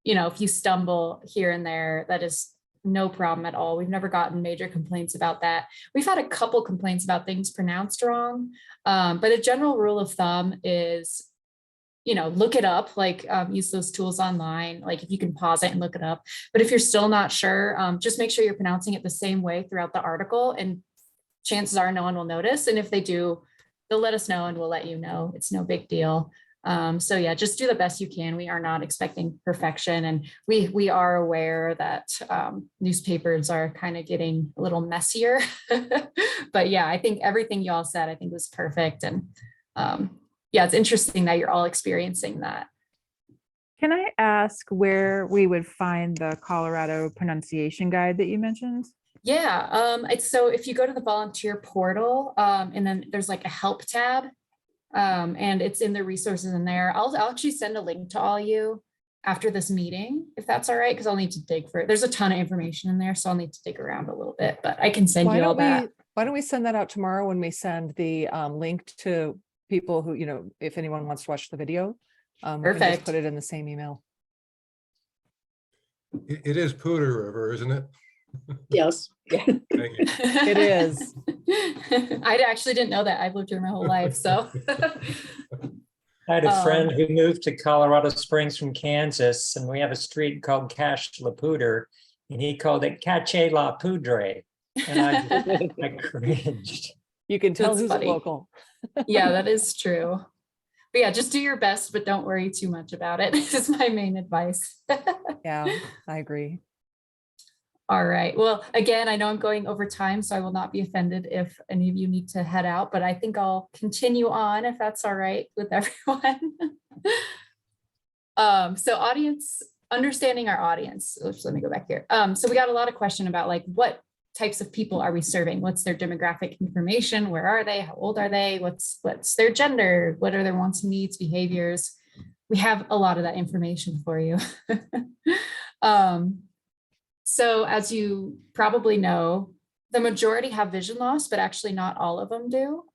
if you stumble here and there, that is no problem at all. We've never gotten major complaints about that. We've had a couple complaints about things pronounced wrong. But a general rule of thumb is, look it up, like use those tools online, like if you can pause it and look it up. But if you're still not sure, just make sure you're pronouncing it the same way throughout the article, and chances are no one will notice. And if they do, they'll let us know and we'll let you know. It's no big deal. So yeah, just do the best you can. We are not expecting perfection. And we are aware that newspapers are kind of getting a little messier. But yeah, I think everything y'all said, I think was perfect. And yeah, it's interesting that you're all experiencing that. Can I ask where we would find the Colorado pronunciation guide that you mentioned? Yeah, so if you go to the volunteer portal, and then there's like a help tab, and it's in the resources in there. I'll actually send a link to all you. after this meeting, if that's all right, because I'll need to dig for it. There's a ton of information in there, so I'll need to dig around a little bit, but I can send you all that. Why don't we send that out tomorrow when we send the link to people who, if anyone wants to watch the video? We can just Perfect. put it in the same email. It is Pooter River, isn't it? Yes. Thank you. It is. I actually didn't know that. I've lived here my whole life, so. I had a friend who moved to Colorado Springs from Kansas, and we have a street called Cache La Poudre, and he called it Cache La Poudre. And I cringed. You can tell That's who's funny. local. Yeah, that is true. But yeah, just do your best, but don't worry too much about it. This is my main advice. Yeah, I agree. All right. Well, again, I know I'm going over time, so I will not be offended if any of you need to head out, but I think I'll continue on if that's all right with everyone. So audience, understanding our audience. Oops, let me go back here. So we got a lot of question about like, what types of people are we serving? What's their demographic information? Where are they? How old are they? What's their gender? What are their wants, needs, behaviors? We have a lot of that information for you. So as you probably know, the majority have vision loss, but actually not all of them do.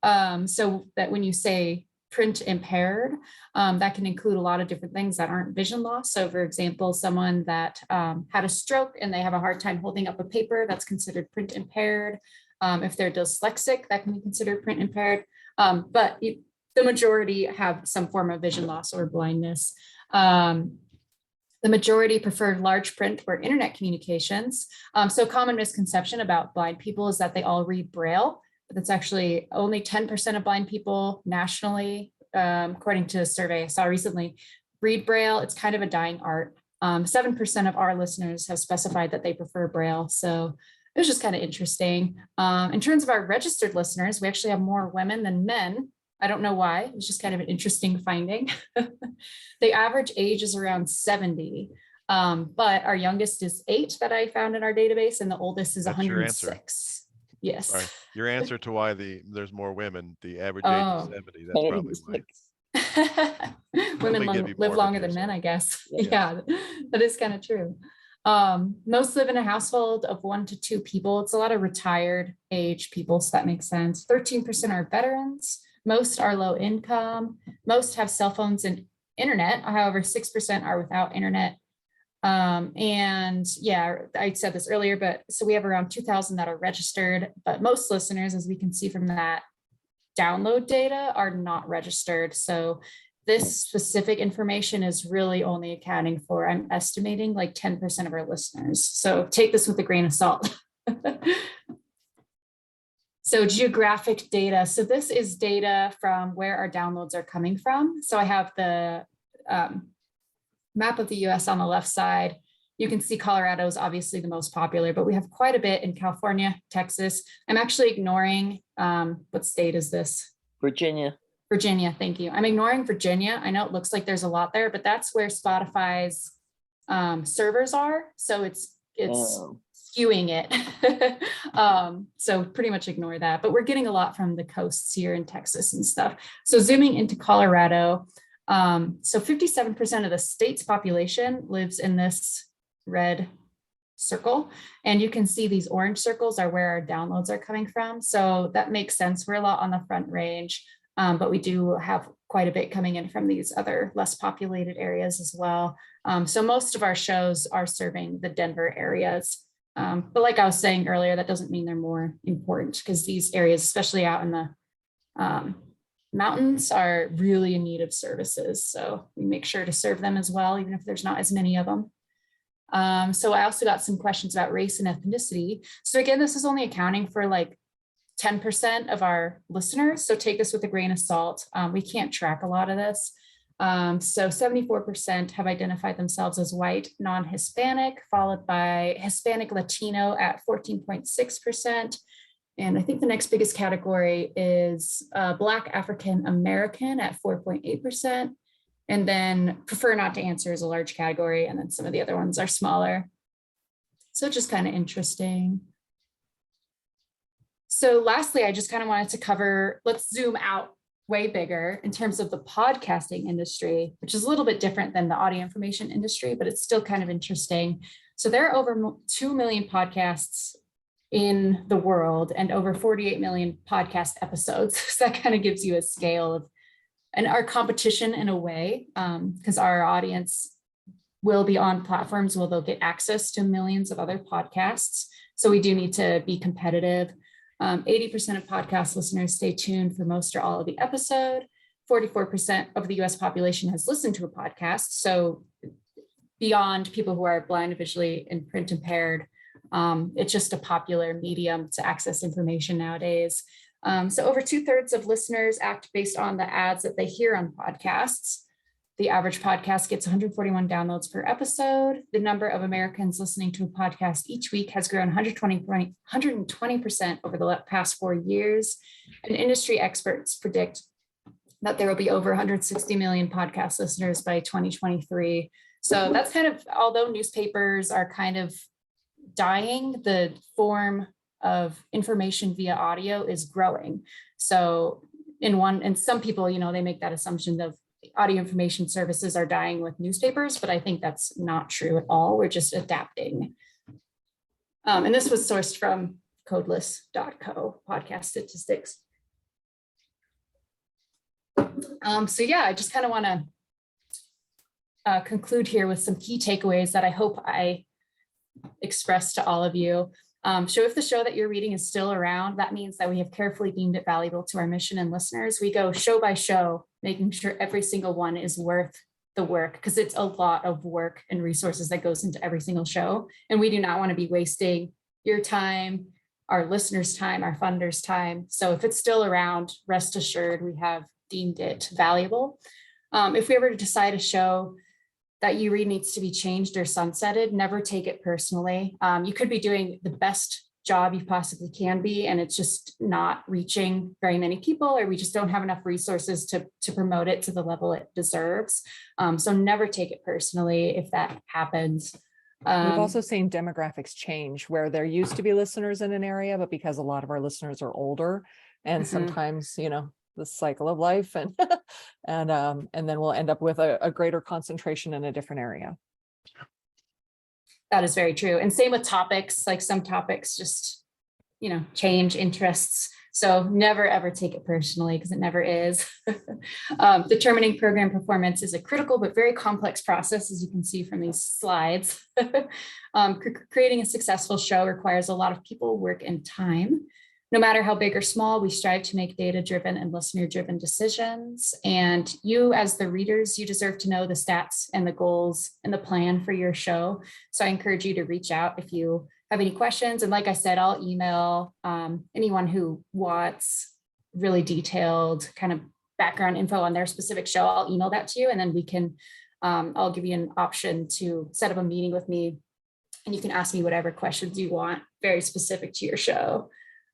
So that when you say print impaired, that can include a lot of different things that aren't vision loss. So for example, someone that had a stroke and they have a hard time holding up a paper, that's considered print impaired. If they're dyslexic, that can be considered print impaired. But the majority have some form of vision loss or blindness. The majority preferred large print or internet communications. So common misconception about blind people is that they all read Braille, but that's actually only 10% of blind people nationally, according to a survey I saw recently, read Braille. It's kind of a dying art. 7% of our listeners have specified that they prefer Braille. So it was just kind of interesting. In terms of our registered listeners, we actually have more women than men. I don't know why. It's just kind of an interesting finding. The average age is around 70, but our youngest is 8 that I found in our database, and the oldest is That's your answer. 106. Yes. Sorry. Your answer to why there's more women, the average age is 70. That's probably why. Women live longer than men, I guess. Yeah, that is kind of true. Most live in a household of 1 to 2 people. It's a lot of retired age people, so that makes sense. 13% are veterans. Most are low income. Most have cell phones and internet. However, 6% are without internet. And yeah, I said this earlier, but so we have around 2,000 that are registered, but most listeners, as we can see from that download data, are not registered. So this specific information is really only accounting for, I'm estimating, like 10% of our listeners. So take this with a grain of salt. So geographic data. So this is data from where our downloads are coming from. So I have the map of the US on the left side. You can see Colorado is obviously the most popular, but we have quite a bit in California, Texas. I'm actually ignoring, what state is this? Virginia. Virginia, thank you. I'm ignoring Virginia. I know it looks like there's a lot there, but that's where Spotify's servers are. So it's skewing it. So pretty much ignore that, but we're getting a lot from the coasts here in Texas and stuff. So zooming into Colorado, so 57% of the state's population lives in this red circle. And you can see these orange circles are where our downloads are coming from. So that makes sense. We're a lot on the Front Range, but we do have quite a bit coming in from these other less populated areas as well. So most of our shows are serving the Denver areas. But like I was saying earlier, that doesn't mean they're more important, because these areas, especially out in the mountains, are really in need of services. So we make sure to serve them as well, even if there's not as many of them. So I also got some questions about race and ethnicity. So again, this is only accounting for like 10% of our listeners. So take this with a grain of salt. We can't track a lot of this. So 74% have identified themselves as white, non-Hispanic, followed by Hispanic Latino at 14.6%. And I think the next biggest category is Black African American at 4.8%. And then prefer not to answer is a large category. And then some of the other ones are smaller. So just kind of interesting. So lastly, I just kind of wanted to cover, let's zoom out way bigger in terms of the podcasting industry, which is a little bit different than the audio information industry, but it's still kind of interesting. So there are over 2 million podcasts in the world and over 48 million podcast episodes. So that kind of gives you a scale of, and our competition in a way, because our audience will be on platforms where they'll get access to millions of other podcasts. So we do need to be competitive. 80% of podcast listeners stay tuned for most or all of the episode. 44% of the US population has listened to a podcast. So beyond people who are blind and visually and print impaired, it's just a popular medium to access information nowadays. So over 2/3 of listeners act based on the ads that they hear on podcasts. The average podcast gets 141 downloads per episode. The number of Americans listening to a podcast each week has grown 120% over the past 4 years. And industry experts predict that there will be over 160 million podcast listeners by 2023. So that's kind of, although newspapers are kind of dying, the form of information via audio is growing. So and some people, they make that assumption of audio information services are dying with newspapers, but I think that's not true at all. We're just adapting. And this was sourced from codeless.co podcast statistics. So yeah, I just kind of want to conclude here with some key takeaways that I hope I expressed to all of you. So if the show that you're reading is still around, that means that we have carefully deemed it valuable to our mission and listeners. We go show by show, making sure every single one is worth the work, because it's a lot of work and resources that goes into every single show. And we do not want to be wasting your time, our listeners' time, our funders' time. So if it's still around, rest assured we have deemed it valuable. If we ever decide a show that you read needs to be changed or sunsetted, never take it personally. You could be doing the best job you possibly can be, and it's just not reaching very many people, or we just don't have enough resources to promote it to the level it deserves. So never take it personally if that happens. We've also seen demographics change where there used to be listeners in an area, but because a lot of our listeners are older, and sometimes, the cycle of life and and then we'll end up with a greater concentration in a different area. That is very true. And same with topics, like some topics just, change interests. So never, ever take it personally, because it never is. Determining program performance is a critical but very complex process, as you can see from these slides. Creating a successful show requires a lot of people, work, and time. No matter how big or small, we strive to make data-driven and listener-driven decisions. And you, as the readers, you deserve to know the stats and the goals and the plan for your show. So I encourage you to reach out if you have any questions. And like I said, I'll email anyone who wants really detailed kind of background info on their specific show. I'll email that to you, and then we can, I'll give you an option to set up a meeting with me, and you can ask me whatever questions you want, very specific to your show.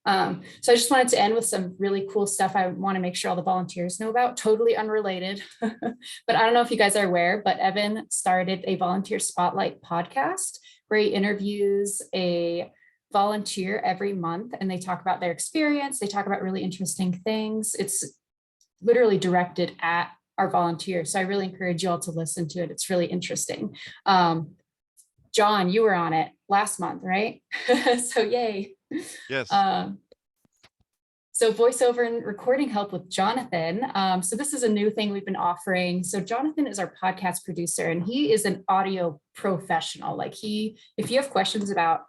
So I just wanted to end with some really cool stuff I want to make sure all the volunteers know about, totally unrelated. But I don't know if you guys are aware, but Evan started a volunteer spotlight podcast where he interviews a volunteer every month, and they talk about their experience. They talk about really interesting things. It's literally directed at our volunteers. So I really encourage you all to listen to it. It's really interesting. John, you were on it last month, right? So yay. Yes. So voiceover and recording help with Jonathan. So this is a new thing we've been offering. So Jonathan is our podcast producer, and he is an audio professional. Like if you have questions about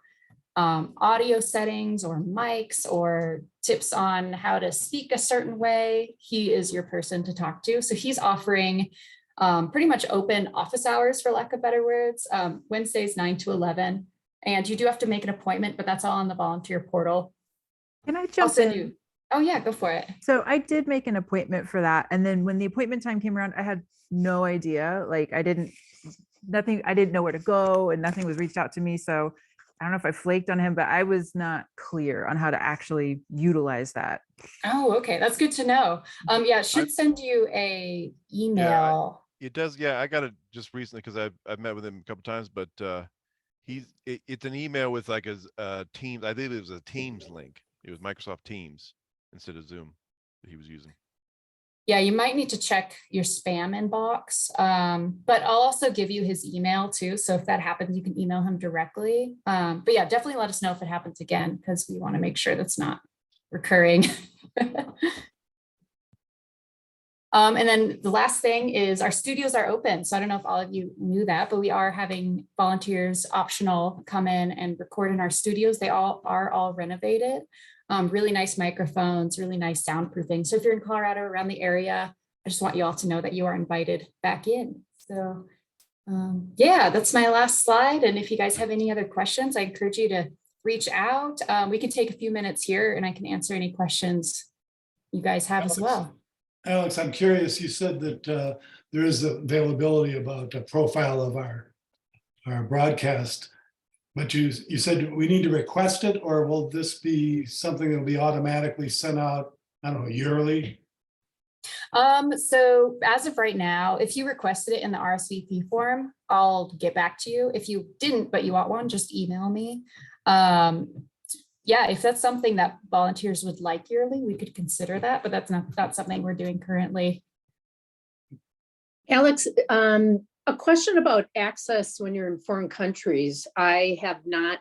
audio settings or mics or tips on how to speak a certain way, he is your person to talk to. So he's offering pretty much open office hours, for lack of better words, Wednesdays 9 to 11. And you do have to make an appointment, but that's all on the volunteer portal. Can I jump in? Oh yeah, go for it. So I did make an appointment for that. And then when the appointment time came around, I had no idea. Like I didn't know where to go, and nothing was reached out to me. So I don't know if I flaked on him, but I was not clear on how to actually utilize that. Oh, okay. That's good to know. Yeah, it should send you a email. Yeah, it does. Yeah, I got it just recently because I've met with him a couple times, but it's an email with like a Teams. I think it was a Teams link. It was Microsoft Teams instead of Zoom that he was using. Yeah, you might need to check your spam inbox, but I'll also give you his email too. So if that happens, you can email him directly. But yeah, definitely let us know if it happens again, because we want to make sure that's not recurring. And then the last thing is our studios are open. So I don't know if all of you knew that, but we are having volunteers optional come in and record in our studios. They are all renovated. Really nice microphones, really nice soundproofing. So if you're in Colorado, around the area, I just want you all to know that you are invited back in. So yeah, that's my last slide. And if you guys have any other questions, I encourage you to reach out. We can take a few minutes here and I can answer any questions you guys have as well. Alex, I'm curious, you said that there is availability about a profile of our broadcast, but you said we need to request it, or will this be something that will be automatically sent out, I don't know, yearly? So as of right now, if you requested it in the RSVP form, I'll get back to you. If you didn't, but you want one, just email me. Yeah, if that's something that volunteers would like yearly, we could consider that, but that's something we're doing currently. Alex, a question about access when you're in foreign countries. I have not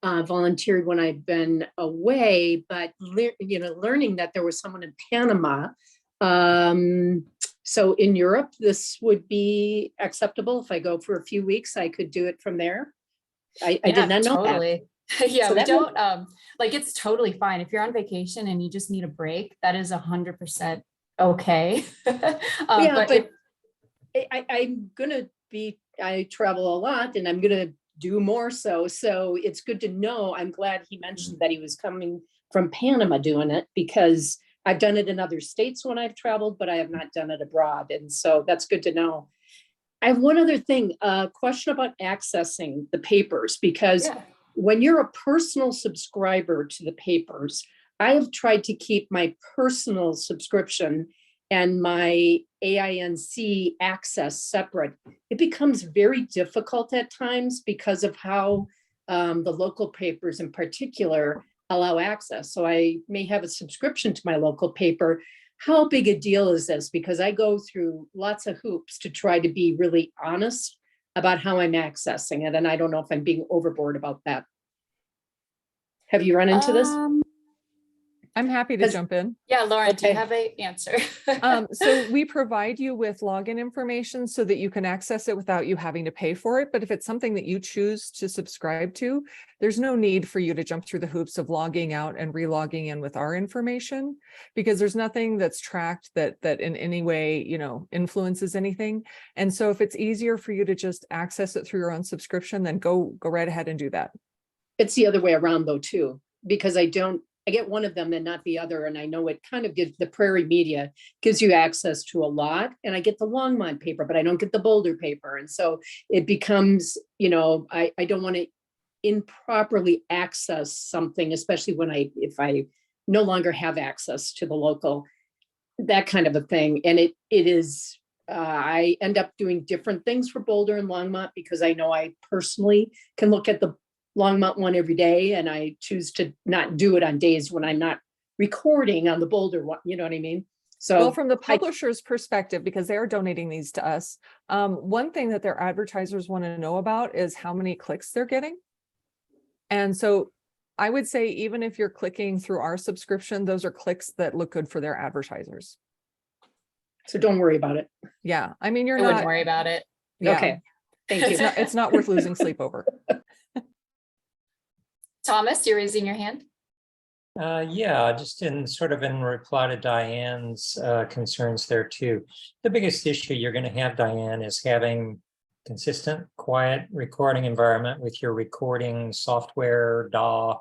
volunteered when I've been away, but learning that there was someone in Panama. So in Europe, this would be acceptable. If I go for a few weeks, I could do it from there. I did not know totally. that. Yeah, So we that don't like, it's totally fine. If you're on vacation and you just need a break, that is 100% okay. but I'm gonna I travel a lot and I'm gonna do more so it's good to know. I'm glad he mentioned that he was coming from Panama doing it, because I've done it in other states when I've traveled, but I have not done it abroad, and so that's good to know. I have one other thing, a question about accessing the papers, because when you're a personal subscriber to the papers, I have tried to keep my personal subscription and my AINC access separate. It becomes very difficult at times because of how the local papers in particular allow access. So I may have a subscription to my local paper. How big a deal is this? Because I go through lots of hoops to try to be really honest about how I'm accessing it. And I don't know if I'm being overboard about that. Have you run into this? I'm happy to jump in. Yeah, Lauren, do you have an answer? So we provide you with login information so that you can access it without you having to pay for it. But if it's something that you choose to subscribe to, there's no need for you to jump through the hoops of logging out and re-logging in with our information, because there's nothing that's tracked that in any way, influences anything. And so if it's easier for you to just access it through your own subscription, then go right ahead and do that. It's the other way around though, too, because I get one of them and not the other. And I know it kind of gives, the Prairie Media gives you access to a lot, and I get the Longmont paper, but I don't get the Boulder paper. And so it becomes, I don't want to improperly access something, especially if I no longer have access to the local, that kind of a thing. And it is, I end up doing different things for Boulder and Longmont, because I know I personally can look at the Longmont one every day, and I choose to not do it on days when I'm not recording on the Boulder one. You know what I mean? So, well, from the publisher's perspective, because they are donating these to us, one thing that their advertisers want to know about is how many clicks they're getting. And so I would say, even if you're clicking through our subscription, those are clicks that look good for their advertisers. So don't worry about it. Yeah, I mean, I wouldn't worry about it. Yeah. Okay, thank you. It's not worth losing sleep over. Thomas, you're raising your hand. Yeah, just in reply to Diane's concerns there too. The biggest issue you're going to have, Diane, is having consistent, quiet recording environment with your recording software, DAW,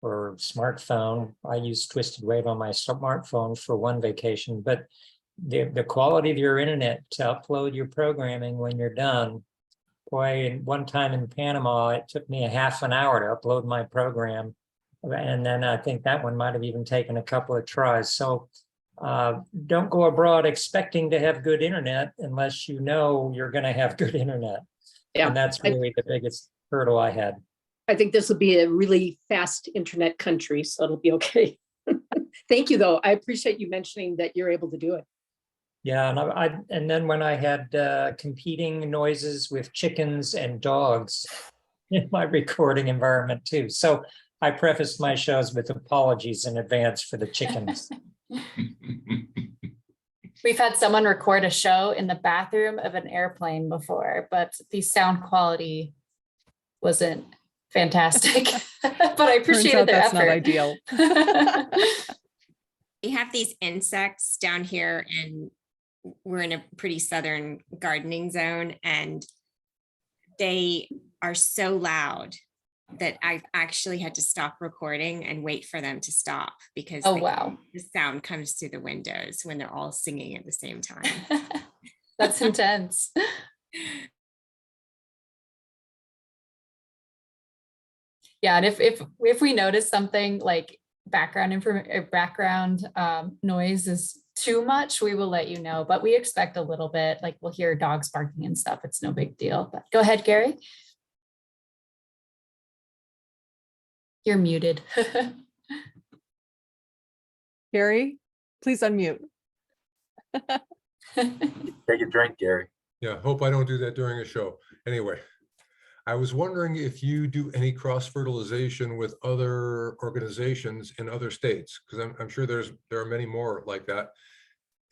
or smartphone. I use Twisted Wave on my smartphone for one vacation, but the quality of your internet to upload your programming when you're done. Boy, one time in Panama, it took me a half an hour to upload my program. And then I think that one might have even taken a couple of tries. So don't go abroad expecting to have good internet unless you know you're going to have good internet. Yeah, and that's really the biggest hurdle I had. I think this will be a really fast internet country, so it'll be okay. Thank you, though. I appreciate you mentioning that you're able to do it. Yeah, and then when I had competing noises with chickens and dogs in my recording environment too. So I prefaced my shows with apologies in advance for the chickens. We've had someone record a show in the bathroom of an airplane before, but the sound quality wasn't fantastic. But I appreciated their that's effort. not ideal. We have these insects down here, and we're in a pretty southern gardening zone, and they are so loud that I've actually had to stop recording and wait for them to stop because wow, the sound comes through the windows when they're all singing at the same time. That's intense. Yeah, and if we notice something like background noise is too much, we will let you know, but we expect a little bit, like we'll hear dogs barking and stuff. It's no big deal, but go ahead, Gary. You're muted. Gary, please unmute. Take a drink, Gary. Yeah, hope I don't do that during a show. Anyway, I was wondering if you do any cross-fertilization with other organizations in other states, because I'm sure there are many more like that.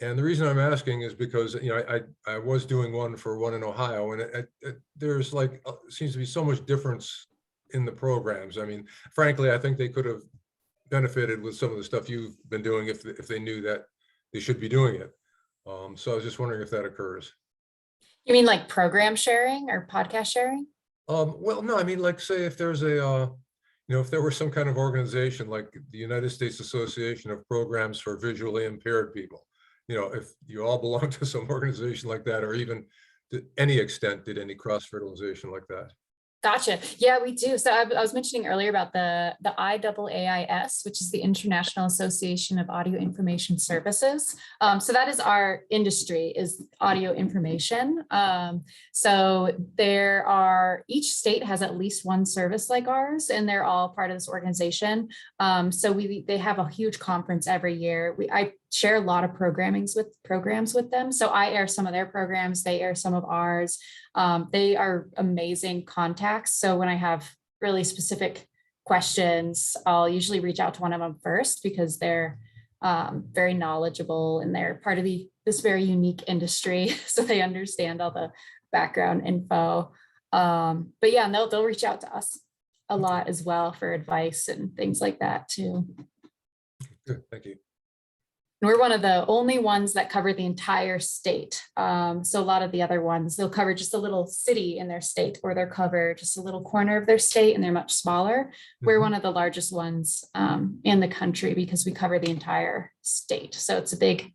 And the reason I'm asking is because, you know, I was doing one in Ohio, and there's like, seems to be so much difference in the programs. I mean, frankly, I think they could have benefited with some of the stuff you've been doing if they knew that they should be doing it. So I was just wondering if that occurs. You mean like program sharing or podcast sharing? Well, no, I mean, like, say if there's you know, if there were some kind of organization like the United States Association of Programs for Visually Impaired People, you know, if you all belong to some organization like that, or even to any extent did any cross-fertilization like that. Gotcha. Yeah, we do. So I was mentioning earlier about the IAAIS, which is the International Association of Audio Information Services. So that is our industry, is audio information. So each state has at least one service like ours, and they're all part of this organization. So they have a huge conference every year. I share a lot of programs with them. So I air some of their programs, they air some of ours. They are amazing contacts. So when I have really specific questions, I'll usually reach out to one of them first because they're very knowledgeable and they're part of this very unique industry. So they understand all the background info. But yeah, and they'll reach out to us a lot as well for advice and things like that too. Good, thank you. And we're one of the only ones that cover the entire state. So a lot of the other ones, they'll cover just a little city in their state, or they'll cover just a little corner of their state and they're much smaller. We're one of the largest ones in the country because we cover the entire state. So it's a big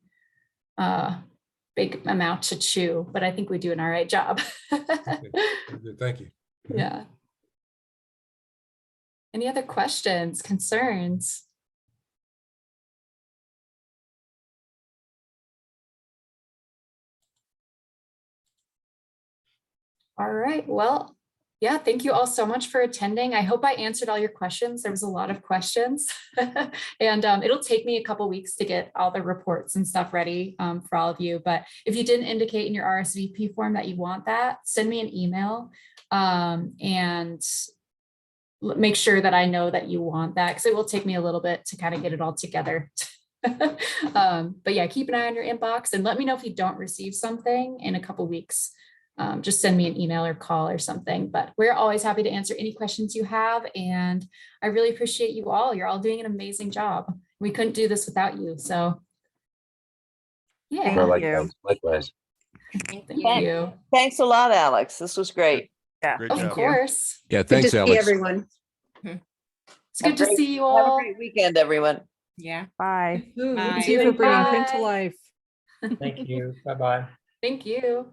amount to chew, but I think we do an all right job. Thank you. Yeah. Any other questions, concerns? All right, well, yeah, thank you all so much for attending. I hope I answered all your questions. There was a lot of questions and it'll take me a couple weeks to get all the reports and stuff ready for all of you. But if you didn't indicate in your RSVP form that you want that, send me an email and make sure that I know that you want that, because it will take me a little bit to kind of get it all together. But yeah, keep an eye on your inbox and let me know if you don't receive something in a couple weeks. Just send me an email or call or something, but we're always happy to answer any questions you have. And I really appreciate you all. You're all doing an amazing job. We couldn't do this without you. So yeah. Likewise. Thank you. Thanks a lot, Alex. This was great. Yeah. Great Of job. course. Yeah, Good thanks, to see Alex. everyone. It's good to see you Have all. a great weekend, everyone. Yeah. Bye. Bye. Thank you for bringing print to Bye. life. Thank you. Bye-bye. Thank you.